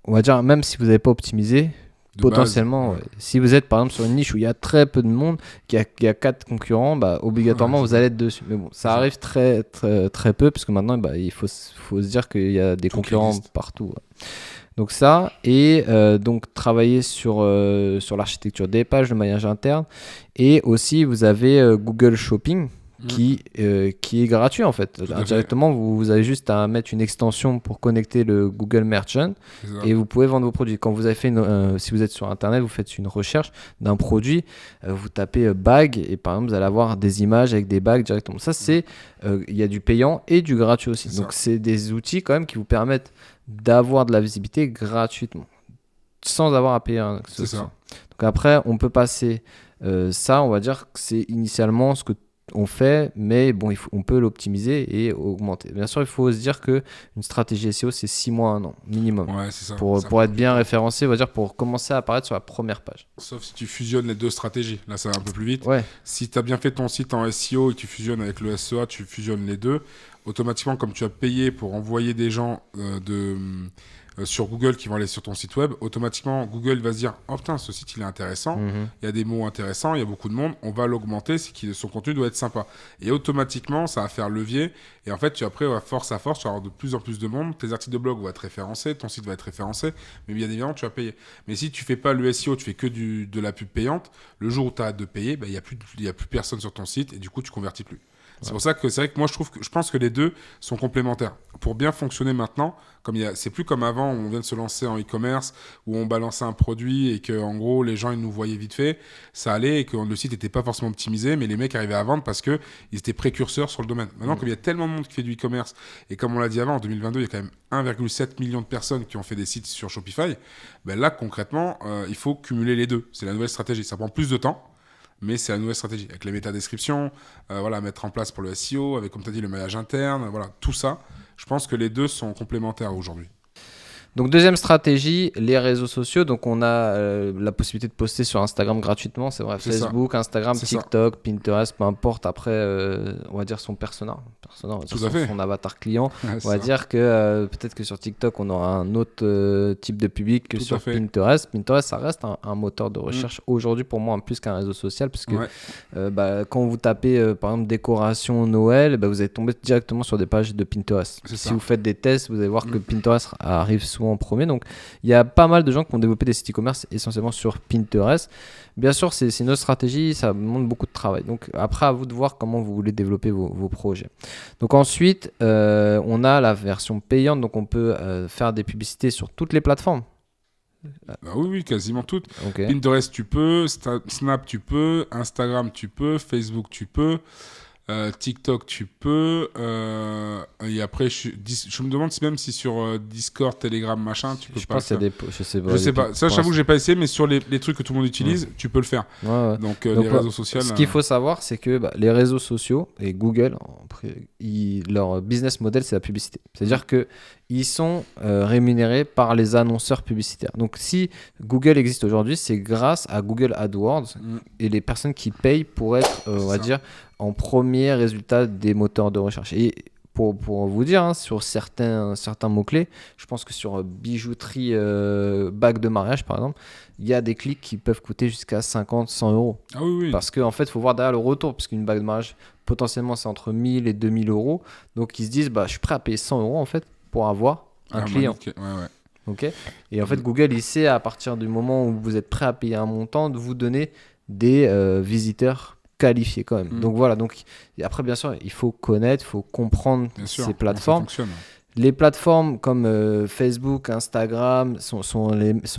On va dire, même si vous n'avez pas optimisé, potentiellement, base, si vous êtes par exemple sur une niche où il y a très peu de monde, qu'il y a 4 concurrents, obligatoirement vous allez être dessus. Mais bon, ça arrive très, très, très peu, parce que maintenant il faut se dire qu'il y a des concurrents partout. Donc ça, et donc travailler sur l'architecture des pages, le maillage interne, et aussi vous avez Google Shopping, qui est gratuit en fait. Indirectement, vous avez juste à mettre une extension pour connecter le Google Merchant et vous pouvez vendre vos produits. Quand vous avez fait si vous êtes sur internet, vous faites une recherche d'un produit, vous tapez bag et par exemple vous allez avoir des images avec des bags directement. Ça c'est il y a du payant et du gratuit aussi. Donc c'est des outils quand même qui vous permettent d'avoir de la visibilité gratuitement sans avoir à payer un c'est ça. Donc après on peut passer ça, on va dire que c'est initialement ce que on fait, mais bon, on peut l'optimiser et augmenter. Bien sûr, il faut se dire qu'une stratégie SEO, c'est 6 mois, 1 an minimum. Ouais, c'est ça. Pour être bien référencé, on va dire pour commencer à apparaître sur la première page. Sauf si tu fusionnes les deux stratégies. Là, ça va un peu plus vite. Ouais. Si tu as bien fait ton site en SEO et que tu fusionnes avec le SEA, tu fusionnes les deux. Automatiquement, comme tu as payé pour envoyer des gens sur Google qui vont aller sur ton site web, automatiquement Google va se dire « Oh putain, ce site il est intéressant, il y a des mots intéressants, il y a beaucoup de monde, on va l'augmenter, son contenu doit être sympa. » Et automatiquement, ça va faire levier. Et en fait, après, force à force, tu vas avoir de plus en plus de monde, tes articles de blog vont être référencés, ton site va être référencé, mais bien évidemment, tu vas payer. Mais si tu fais pas le SEO, tu fais que de la pub payante, le jour où tu as hâte de payer, il n'y a plus personne sur ton site et du coup, tu convertis plus. C'est pour ça que c'est vrai que moi je pense que les deux sont complémentaires. Pour bien fonctionner maintenant, c'est plus comme avant où on vient de se lancer en e-commerce, où on balançait un produit et que en gros les gens ils nous voyaient vite fait, ça allait et que le site n'était pas forcément optimisé, mais les mecs arrivaient à vendre parce qu'ils étaient précurseurs sur le domaine. Maintenant, comme il y a tellement de monde qui fait du e-commerce et comme on l'a dit avant, en 2022, il y a quand même 1,7 million de personnes qui ont fait des sites sur Shopify, là concrètement, il faut cumuler les deux. C'est la nouvelle stratégie. Ça prend plus de temps. Mais c'est la nouvelle stratégie, avec les métadescriptions, mettre en place pour le SEO, avec, comme tu as dit, le maillage interne, tout ça. Je pense que les deux sont complémentaires aujourd'hui. Donc deuxième stratégie, les réseaux sociaux. Donc on a la possibilité de poster sur Instagram gratuitement, c'est vrai, Facebook, Instagram, TikTok, Pinterest, peu importe. Après, on va dire son persona, on va dire son avatar client. On va dire que peut-être que sur TikTok, on aura un autre type de public que sur Pinterest. Pinterest, ça reste un moteur de recherche aujourd'hui pour moi, en plus qu'un réseau social, parce que quand vous tapez par exemple décoration Noël, vous allez tomber directement sur des pages de Pinterest. Si vous faites des tests, vous allez voir que Pinterest arrive souvent en premier. Donc il y a pas mal de gens qui ont développé des sites e-commerce essentiellement sur Pinterest. Bien sûr, c'est une autre stratégie, ça demande beaucoup de travail. Donc après, à vous de voir comment vous voulez développer vos projets. Donc ensuite, on a la version payante, donc on peut faire des publicités sur toutes les plateformes. Oui, quasiment toutes. Pinterest, tu peux, Snap, tu peux, Instagram, tu peux, Facebook, tu peux. TikTok tu peux et après je me demande même si sur Discord, Telegram, machin tu peux pas le faire. Je sais pas, ça j'avoue que j'ai pas essayé, mais sur les trucs que tout le monde utilise tu peux le faire. Donc les réseaux sociaux, ce qu'il faut savoir c'est que les réseaux sociaux et Google leur business model c'est la publicité, c'est à dire que ils sont rémunérés par les annonceurs publicitaires. Donc si Google existe aujourd'hui, c'est grâce à Google AdWords et les personnes qui payent pour être on va dire en premier résultat des moteurs de recherche. Et pour vous dire, sur certains mots-clés, je pense que sur bijouterie, bague de mariage par exemple, il y a des clics qui peuvent coûter jusqu'à 50-100 euros. Ah oui. Parce qu'en fait, il faut voir derrière le retour, puisqu'une bague de mariage, potentiellement, c'est entre 1000 et 2000 euros. Donc ils se disent, je suis prêt à payer 100 euros en fait pour avoir un client. Okay. Et en fait, Google, il sait à partir du moment où vous êtes prêt à payer un montant, de vous donner des visiteurs qualifiés quand même. Donc voilà, après bien sûr il faut connaître, il faut comprendre ces plateformes. Les plateformes comme Facebook, Instagram sont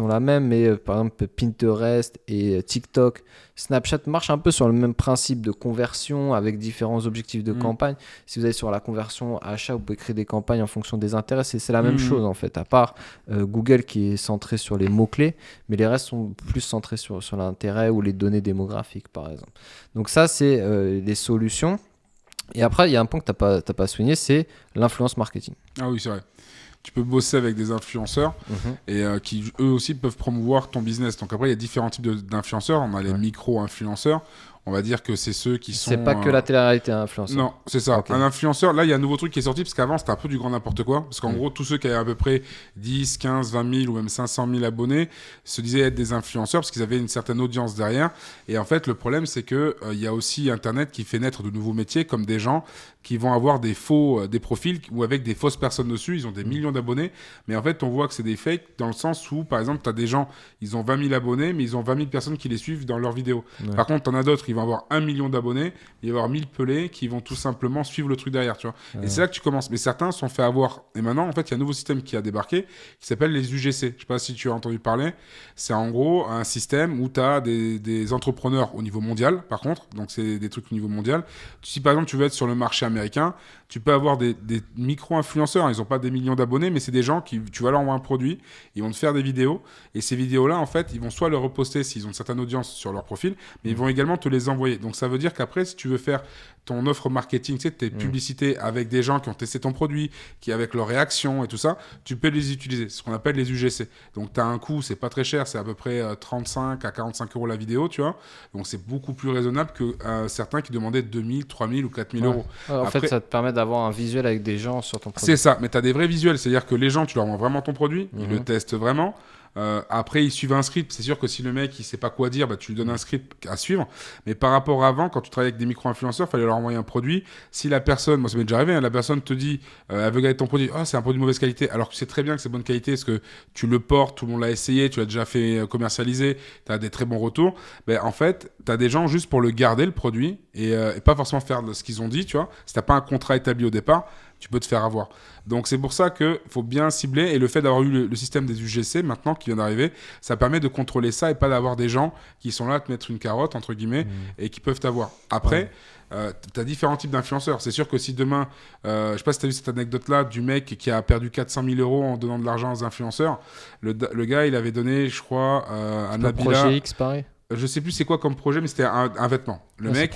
la même, mais par exemple Pinterest et TikTok, Snapchat marchent un peu sur le même principe de conversion avec différents objectifs de campagne. Si vous allez sur la conversion achat, vous pouvez créer des campagnes en fonction des intérêts. C'est la même chose en fait, à part Google qui est centré sur les mots-clés, mais les restes sont plus centrés sur l'intérêt ou les données démographiques par exemple. Donc ça, c'est les solutions. Et après, il y a un point que tu n'as pas souligné, c'est l'influence marketing. Ah oui, c'est vrai. Tu peux bosser avec des influenceurs et qui, eux aussi, peuvent promouvoir ton business. Donc après, il y a différents types d'influenceurs. On a les micro-influenceurs. On va dire que c'est ceux qui sont... C'est pas que la télé-réalité influenceur. Non, c'est ça. Okay. Un influenceur, là, il y a un nouveau truc qui est sorti, parce qu'avant, c'était un peu du grand n'importe quoi. Parce qu'en gros, tous ceux qui avaient à peu près 10, 15, 20 000 ou même 500 000 abonnés se disaient être des influenceurs parce qu'ils avaient une certaine audience derrière. Et en fait, le problème, c'est qu'il y a aussi Internet qui fait naître de nouveaux métiers, comme des gens qui vont avoir des profils ou avec des fausses personnes dessus. Ils ont des millions d'abonnés. Mais en fait, on voit que c'est des fakes dans le sens où, par exemple, tu as des gens, ils ont 20 000 abonnés, mais ils ont 20 000 personnes qui les suivent dans leurs vidéos. Ouais. Par contre, tu en as d'autres, ils vont avoir 1 million d'abonnés, il va y avoir 1000 pelés qui vont tout simplement suivre le truc derrière, tu vois. Et c'est là que tu commences. Mais certains sont fait avoir. Et maintenant, en fait, il y a un nouveau système qui a débarqué qui s'appelle les UGC. Je sais pas si tu as entendu parler. C'est en gros un système où tu as des entrepreneurs au niveau mondial, par contre. Donc, c'est des trucs au niveau mondial. Si par exemple, tu veux être sur le marché américain, tu peux avoir des micro-influenceurs. Ils n'ont pas des millions d'abonnés, mais c'est des gens qui, tu vas leur envoyer un produit, ils vont te faire des vidéos. Et ces vidéos-là, en fait, ils vont soit le reposter s'ils ont une certaine audience sur leur profil, mais ils vont également te les envoyer. Donc, ça veut dire qu'après, si tu veux faire ton offre marketing, tu sais, tes publicités avec des gens qui ont testé ton produit, qui avec leurs réactions et tout ça, tu peux les utiliser. C'est ce qu'on appelle les UGC. Donc, tu as un coût, c'est pas très cher, c'est à peu près 35 à 45 € la vidéo, tu vois. Donc, c'est beaucoup plus raisonnable que certains qui demandaient 2000, 3000 ou 4000 €. Ouais, en fait, ça te permet d'avoir un visuel avec des gens sur ton produit. C'est ça, mais tu as des vrais visuels, c'est-à-dire que les gens, tu leur envoies vraiment ton produit, ils le testent vraiment. Après, ils suivent un script. C'est sûr que si le mec il sait pas quoi dire, bah, tu lui donnes un script à suivre. Mais par rapport à avant, quand tu travaillais avec des micro-influenceurs, il fallait leur envoyer un produit. Si la personne, moi ça m'est déjà arrivé, hein, la personne te dit, elle veut garder ton produit, c'est un produit de mauvaise qualité, alors que tu sais très bien que c'est bonne qualité, parce que tu le portes, tout le monde l'a essayé, tu l'as déjà fait commercialiser, tu as des très bons retours. Ben, en fait, tu as des gens juste pour le garder, le produit, et pas forcément faire ce qu'ils ont dit, tu vois. Si tu n'as pas un contrat établi au départ, tu peux te faire avoir. Donc c'est pour ça qu'il faut bien cibler, et le fait d'avoir eu le système des UGC maintenant qui vient d'arriver, ça permet de contrôler ça et pas d'avoir des gens qui sont là à te mettre une carotte entre guillemets et qui peuvent t'avoir. Après, tu as différents types d'influenceurs. C'est sûr que si demain, je sais pas si tu as vu cette anecdote là du mec qui a perdu 400 000 € en donnant de l'argent aux influenceurs, le gars il avait donné je crois à Nabila. Projet X pareil. Je sais plus c'est quoi comme projet, mais c'était un vêtement. Le mec,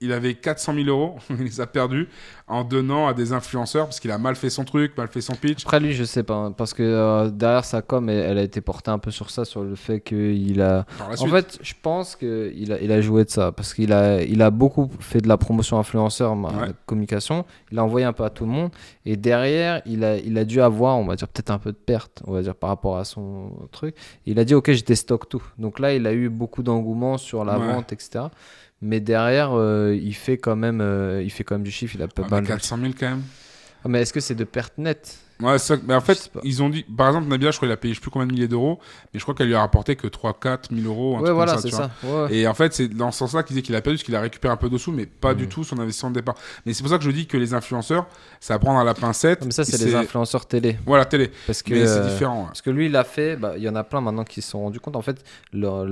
il avait 400 000 €, il les a perdus en donnant à des influenceurs parce qu'il a mal fait son truc, mal fait son pitch. Après lui, je sais pas, parce que derrière sa com, elle a été portée un peu sur ça, sur le fait qu'il a... En fait, je pense qu'il a joué de ça, parce qu'il a beaucoup fait de la promotion influenceur, communication, il a envoyé un peu à tout le monde, et derrière, il a dû avoir, on va dire, peut-être un peu de perte, on va dire, par rapport à son truc. Il a dit, ok, je déstocke tout. Donc là, il a eu beaucoup d'engouement sur la vente, etc. Mais derrière, il fait quand même du chiffre. Il a pas mal. 400 000 quand même. Mais est-ce que c'est de perte nette ? Ouais, ça, mais en fait, ils ont dit, par exemple, Nabila, je crois qu'il a payé je sais plus combien de milliers d'euros, mais je crois qu'elle lui a rapporté que 3-4 000 €. Ouais, voilà, c'est ça. Ouais. Et en fait, c'est dans ce sens-là qu'il disait qu'il a perdu, parce qu'il a récupéré un peu de sous, mais pas du tout son investissement de départ. Mais c'est pour ça que je dis que les influenceurs, ça va prendre à la pincette. Mais ça, c'est les influenceurs télé. Voilà, télé. Parce que, mais c'est différent. Parce que lui, il a fait, il y en a plein maintenant qui se sont rendus compte. En fait, leur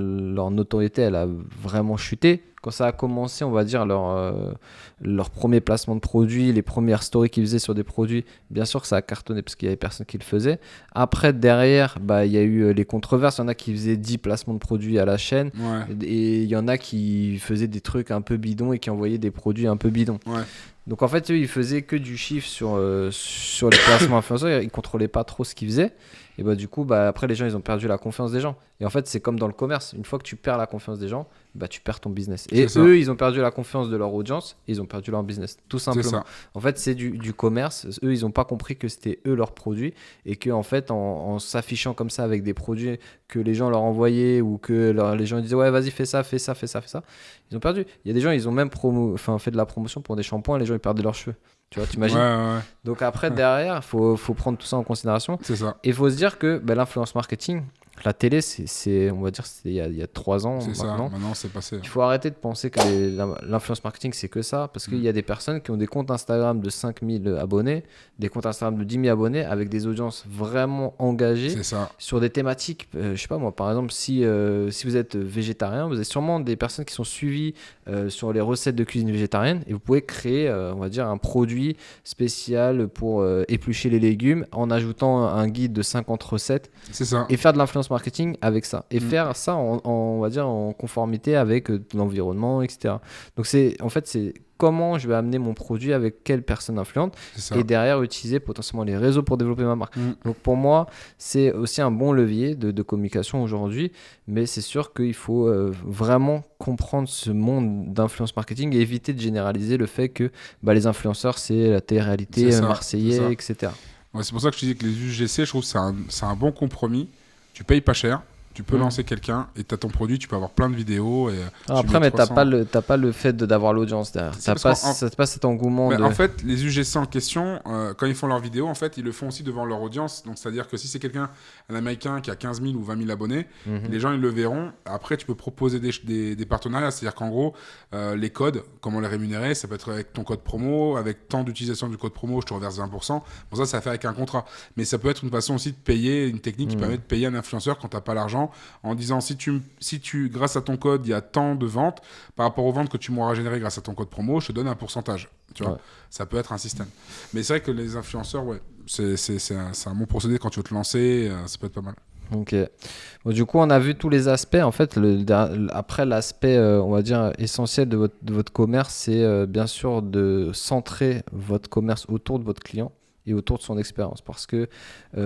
notoriété, elle a vraiment chuté. Quand ça a commencé, on va dire, leur premier placement de produits, les premières stories qu'ils faisaient sur des produits, bien sûr que ça a cartonné parce qu'il y avait personne qui le faisait. Après, derrière, il y a eu les controverses. Il y en a qui faisaient 10 placements de produits à la chaîne. Ouais. Et il y en a qui faisaient des trucs un peu bidons et qui envoyaient des produits un peu bidons. Ouais. Donc en fait, eux, ils faisaient que du chiffre sur les placements influenceurs. Ils contrôlaient pas trop ce qu'ils faisaient. Et du coup, après, les gens, ils ont perdu la confiance des gens. Et en fait, c'est comme dans le commerce. Une fois que tu perds la confiance des gens, tu perds ton business. Et eux, ils ont perdu la confiance de leur audience et ils ont perdu leur business. Tout simplement. En fait, c'est du commerce. Eux, ils n'ont pas compris que c'était eux leurs produits et qu'en fait, en s'affichant comme ça avec des produits que les gens leur envoyaient ou que les gens disaient « Ouais, vas-y, fais ça », ils ont perdu. Il y a des gens, ils ont même fait de la promotion pour des shampoings, les gens, ils perdaient leurs cheveux. Tu vois, t'imagines ? Ouais. Donc après, derrière, faut prendre tout ça en considération. C'est ça. Et il faut se dire que l'influence marketing, La télé, on va dire, il y a 3 ans maintenant. Maintenant c'est passé. Il faut arrêter de penser que l'influence marketing, c'est que ça. Parce qu'il y a des personnes qui ont des comptes Instagram de 5000 abonnés, des comptes Instagram de 10 000 abonnés, avec des audiences vraiment engagées sur des thématiques. Je sais pas moi, par exemple, si vous êtes végétarien, vous avez sûrement des personnes qui sont suivies sur les recettes de cuisine végétarienne, et vous pouvez créer, on va dire, un produit spécial pour éplucher les légumes en ajoutant un guide de 50 recettes. C'est ça. Et faire de l'influence marketing avec ça. Et faire ça, on va dire, en conformité avec l'environnement, etc. Donc, c'est comment je vais amener mon produit avec quelle personne influente et derrière utiliser potentiellement les réseaux pour développer ma marque. Donc, pour moi, c'est aussi un bon levier de communication aujourd'hui, mais c'est sûr qu'il faut vraiment comprendre ce monde d'influence marketing et éviter de généraliser le fait que les influenceurs, c'est la télé-réalité, Marseillais, etc. Ouais, c'est pour ça que je te dis que les UGC, je trouve que c'est un bon compromis. Tu payes pas cher, tu peux lancer quelqu'un et tu as ton produit, tu peux avoir plein de vidéos. Après, mais tu n'as pas le fait d'avoir l'audience derrière. Tu n'as pas cet engouement. En fait, les UGC en question, quand ils font leurs vidéos, en fait, ils le font aussi devant leur audience. Donc, c'est-à-dire que si c'est un Américain qui a 15 000 ou 20 000 abonnés, les gens, ils le verront. Après, tu peux proposer des partenariats. C'est-à-dire qu'en gros, les codes, comment les rémunérer, ça peut être avec ton code promo, avec tant d'utilisation du code promo, je te reverse 20%. Bon, ça fait avec un contrat. Mais ça peut être une façon aussi de payer, une technique qui permet de payer un influenceur quand tu n'as pas l'argent, en disant si tu grâce à ton code, il y a tant de ventes, par rapport aux ventes que tu m'auras générées grâce à ton code promo, je te donne un pourcentage. Tu vois, ça peut être un système. Mais c'est vrai que les influenceurs, c'est un bon procédé quand tu veux te lancer, ça peut être pas mal. Ok. Bon, du coup, on a vu tous les aspects. En fait, après, l'aspect, on va dire, essentiel de votre commerce, c'est bien sûr de centrer votre commerce autour de votre client et autour de son expérience. Parce que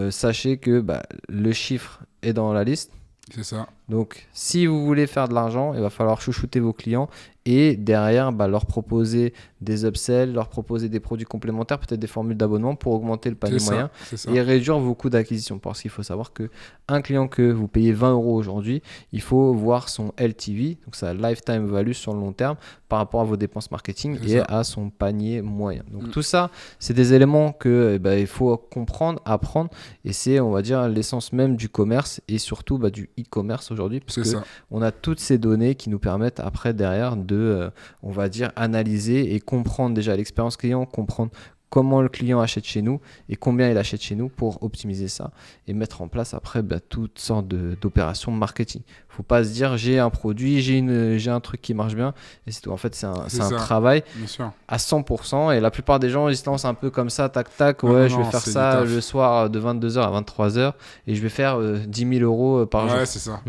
sachez que le chiffre est dans la liste. C'est ça. Donc, si vous voulez faire de l'argent, il va falloir chouchouter vos clients et derrière, leur proposer des upsells, leur proposer des produits complémentaires, peut-être des formules d'abonnement pour augmenter le panier moyen et réduire vos coûts d'acquisition. Parce qu'il faut savoir qu'un client que vous payez 20 € aujourd'hui, il faut voir son LTV, donc sa lifetime value sur le long terme, par rapport à vos dépenses marketing à son panier moyen. Donc tout ça, c'est des éléments que il faut comprendre, apprendre, et c'est, on va dire, l'essence même du commerce et surtout du e-commerce aujourd'hui, parce qu'on a toutes ces données qui nous permettent après derrière de, on va dire, analyser et comprendre déjà l'expérience client, comprendre comment le client achète chez nous et combien il achète chez nous pour optimiser ça et mettre en place après toutes sortes d'opérations marketing. Faut pas se dire j'ai un produit, j'ai un truc qui marche bien et c'est tout. En fait, c'est un travail à 100% et la plupart des gens ils se lancent un peu comme ça, tac tac, je vais faire ça le soir de 22h à 23h et je vais faire 10 000 € par jour. Ouais, c'est ça.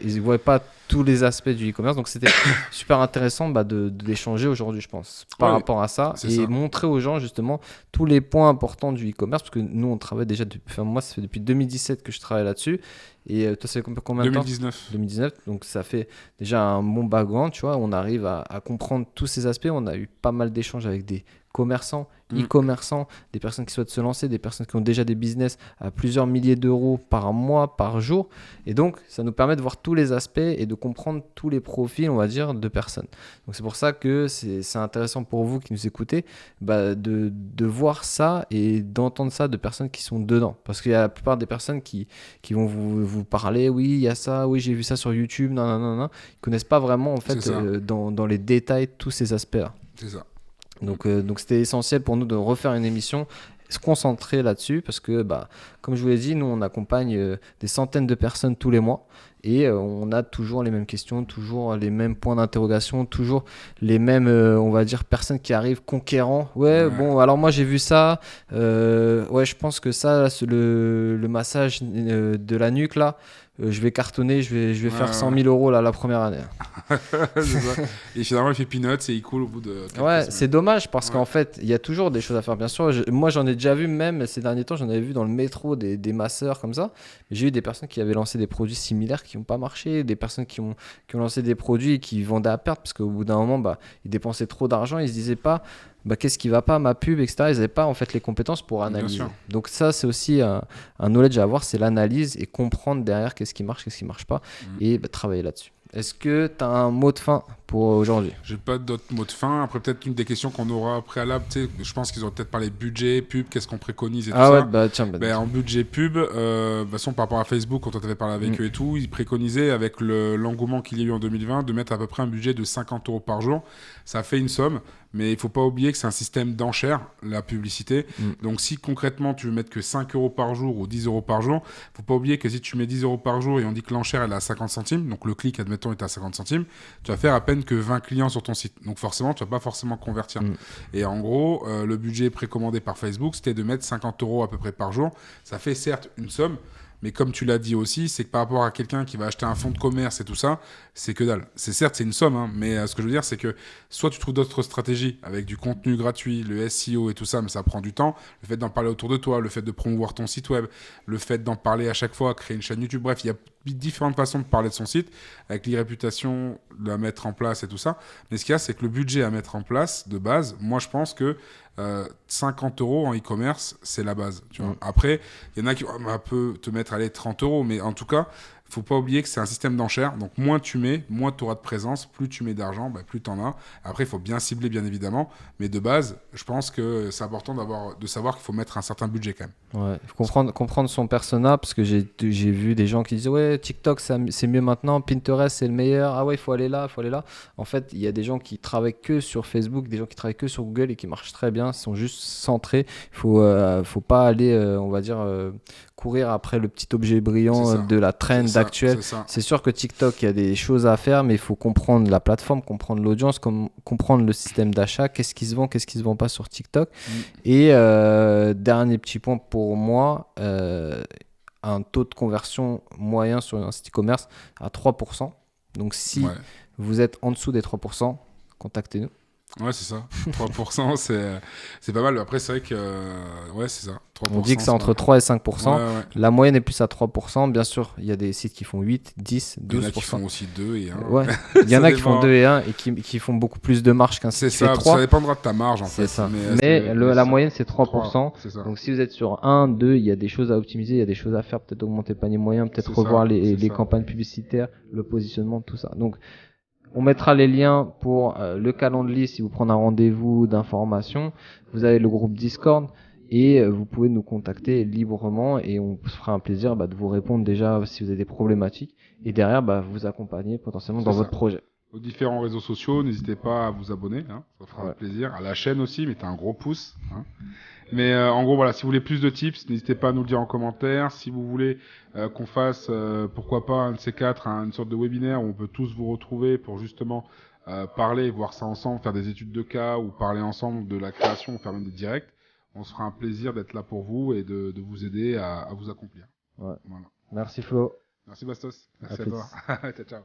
Ils ne voient pas tous les aspects du e-commerce, donc c'était super intéressant d'échanger aujourd'hui, je pense, par rapport à ça et montrer aux gens justement tous les points importants du e-commerce, parce que nous on travaille déjà moi ça fait depuis 2017 que je travaille là-dessus. Et toi, ça fait combien de temps ? 2019. Donc, ça fait déjà un bon background, tu vois. On arrive à comprendre tous ces aspects. On a eu pas mal d'échanges avec des commerçants, e-commerçants, des personnes qui souhaitent se lancer, des personnes qui ont déjà des business à plusieurs milliers d'euros par mois, par jour. Et donc, ça nous permet de voir tous les aspects et de comprendre tous les profils, on va dire, de personnes. Donc, c'est pour ça que c'est intéressant pour vous qui nous écoutez de voir ça et d'entendre ça de personnes qui sont dedans. Parce qu'il y a la plupart des personnes qui vont vous parler, oui, il y a ça, oui, j'ai vu ça sur YouTube, non. Ils ne connaissent pas vraiment, en fait, dans les détails, tous ces aspects-là. C'est ça. Donc c'était essentiel pour nous de refaire une émission, se concentrer là-dessus parce que comme je vous l'ai dit, nous on accompagne des centaines de personnes tous les mois et on a toujours les mêmes questions, toujours les mêmes points d'interrogation, toujours les mêmes on va dire personnes qui arrivent conquérants. Bon alors moi j'ai vu ça, je pense que ça le massage de la nuque là, je vais cartonner, je vais faire 100 000 € là, la première année. Et finalement, il fait peanuts et il coule au bout de quelques semaines. C'est dommage parce qu'en fait, il y a toujours des choses à faire. Bien sûr, moi, j'en ai déjà vu même ces derniers temps, j'en avais vu dans le métro des masseurs comme ça. J'ai eu des personnes qui avaient lancé des produits similaires qui n'ont pas marché, des personnes qui ont lancé des produits qui vendaient à perte parce qu'au bout d'un moment, ils dépensaient trop d'argent, ils se disaient pas qu'est-ce qui va pas, ma pub, etc. Ils n'avaient pas en fait les compétences pour analyser. Donc ça, c'est aussi un knowledge à avoir, c'est l'analyse et comprendre derrière qu'est-ce qui marche pas et travailler là-dessus. Est-ce que tu as un mot de fin pour aujourd'hui? J'ai pas d'autres mots de fin. Après, peut-être une des questions qu'on aura au préalable, tu sais, je pense qu'ils ont peut-être parlé budget, pub, qu'est-ce qu'on préconise et tout ça. Bah tiens. En budget pub, de toute façon, par rapport à Facebook, quand on avait parlé avec eux et tout, ils préconisaient, avec l'engouement qu'il y a eu en 2020, de mettre à peu près un budget de 50 € par jour. Ça fait une somme, mais il faut pas oublier que c'est un système d'enchères, la publicité. Donc, si concrètement, tu veux mettre que 5 € par jour ou 10 € par jour, faut pas oublier que si tu mets 10 € par jour et on dit que l'enchère, elle est à 50 centimes, donc le clic, admettons, est à 50 centimes, tu vas faire à peine que 20 clients sur ton site. Donc forcément, tu vas pas forcément convertir. Et en gros, le budget précommandé par Facebook, c'était de mettre 50 € à peu près par jour. Ça fait certes une somme, mais comme tu l'as dit aussi, c'est que par rapport à quelqu'un qui va acheter un fonds de commerce et tout ça, c'est que dalle. C'est une somme, hein, mais ce que je veux dire, c'est que soit tu trouves d'autres stratégies avec du contenu gratuit, le SEO et tout ça, mais ça prend du temps. Le fait d'en parler autour de toi, le fait de promouvoir ton site web, le fait d'en parler à chaque fois, créer une chaîne YouTube, bref, il y a différentes façons de parler de son site, avec l'e-réputation, de la mettre en place et tout ça. Mais ce qu'il y a, c'est que le budget à mettre en place de base, moi je pense que 50 € en e-commerce, c'est la base. Tu vois. Après, il y en a qui vont un peu te mettre à 30 €, mais en tout cas, il ne faut pas oublier que c'est un système d'enchères. Donc, moins tu mets, moins tu auras de présence. Plus tu mets d'argent, plus tu en as. Après, il faut bien cibler, bien évidemment. Mais de base, je pense que c'est important de savoir qu'il faut mettre un certain budget quand même. Ouais, il faut comprendre son persona, parce que j'ai vu des gens qui disaient ouais, TikTok c'est mieux maintenant, Pinterest c'est le meilleur, ah ouais, il faut aller là. En fait, il y a des gens qui travaillent que sur Facebook, des gens qui travaillent que sur Google et qui marchent très bien, sont juste centrés. Il faut pas aller, on va dire, courir après le petit objet brillant de la trend actuelle. C'est sûr que TikTok, il y a des choses à faire, mais il faut comprendre la plateforme, comprendre l'audience, comprendre le système d'achat, qu'est-ce qui se vend, qu'est-ce qui se vend pas sur TikTok. Et dernier petit point pour moi, un taux de conversion moyen sur un site e-commerce à 3%. Donc si vous êtes en dessous des 3%, contactez-nous. Ouais, c'est ça. 3%, c'est pas mal. Après, c'est vrai que c'est ça. 3%, on dit que c'est entre 3 et 5%. Ouais. La moyenne est plus à 3%. Bien sûr, il y a des sites qui font 8, 10, 12%. Il y en a qui font aussi 2 et 1. Ouais. Il y en a qui font 2 et 1 et qui font beaucoup plus de marge qu'un site qui fait 3. Ça dépendra de ta marge en fait. C'est ça. Mais la moyenne, c'est 3%. C'est ça. Donc si vous êtes sur 1, 2, il y a des choses à optimiser, il y a des choses à faire. Peut-être augmenter le panier moyen, peut-être revoir les campagnes publicitaires, le positionnement, tout ça. Donc, on mettra les liens pour le calendrier si vous prenez un rendez-vous d'information. Vous avez le groupe Discord et vous pouvez nous contacter librement et on se fera un plaisir de vous répondre déjà si vous avez des problématiques et derrière vous accompagner potentiellement dans votre projet. Aux différents réseaux sociaux, n'hésitez pas à vous abonner, hein, ça fera plaisir. À la chaîne aussi, mettez un gros pouce. Hein. Mais en gros, voilà, si vous voulez plus de tips, n'hésitez pas à nous le dire en commentaire. Si vous voulez qu'on fasse, pourquoi pas, un de ces quatre, une sorte de webinaire où on peut tous vous retrouver pour justement parler, voir ça ensemble, faire des études de cas ou parler ensemble de la création, faire même des directs, on se fera un plaisir d'être là pour vous et de vous aider à vous accomplir. Ouais. Voilà. Merci Flo. Merci Bastos. Merci à toi. Ciao, ciao.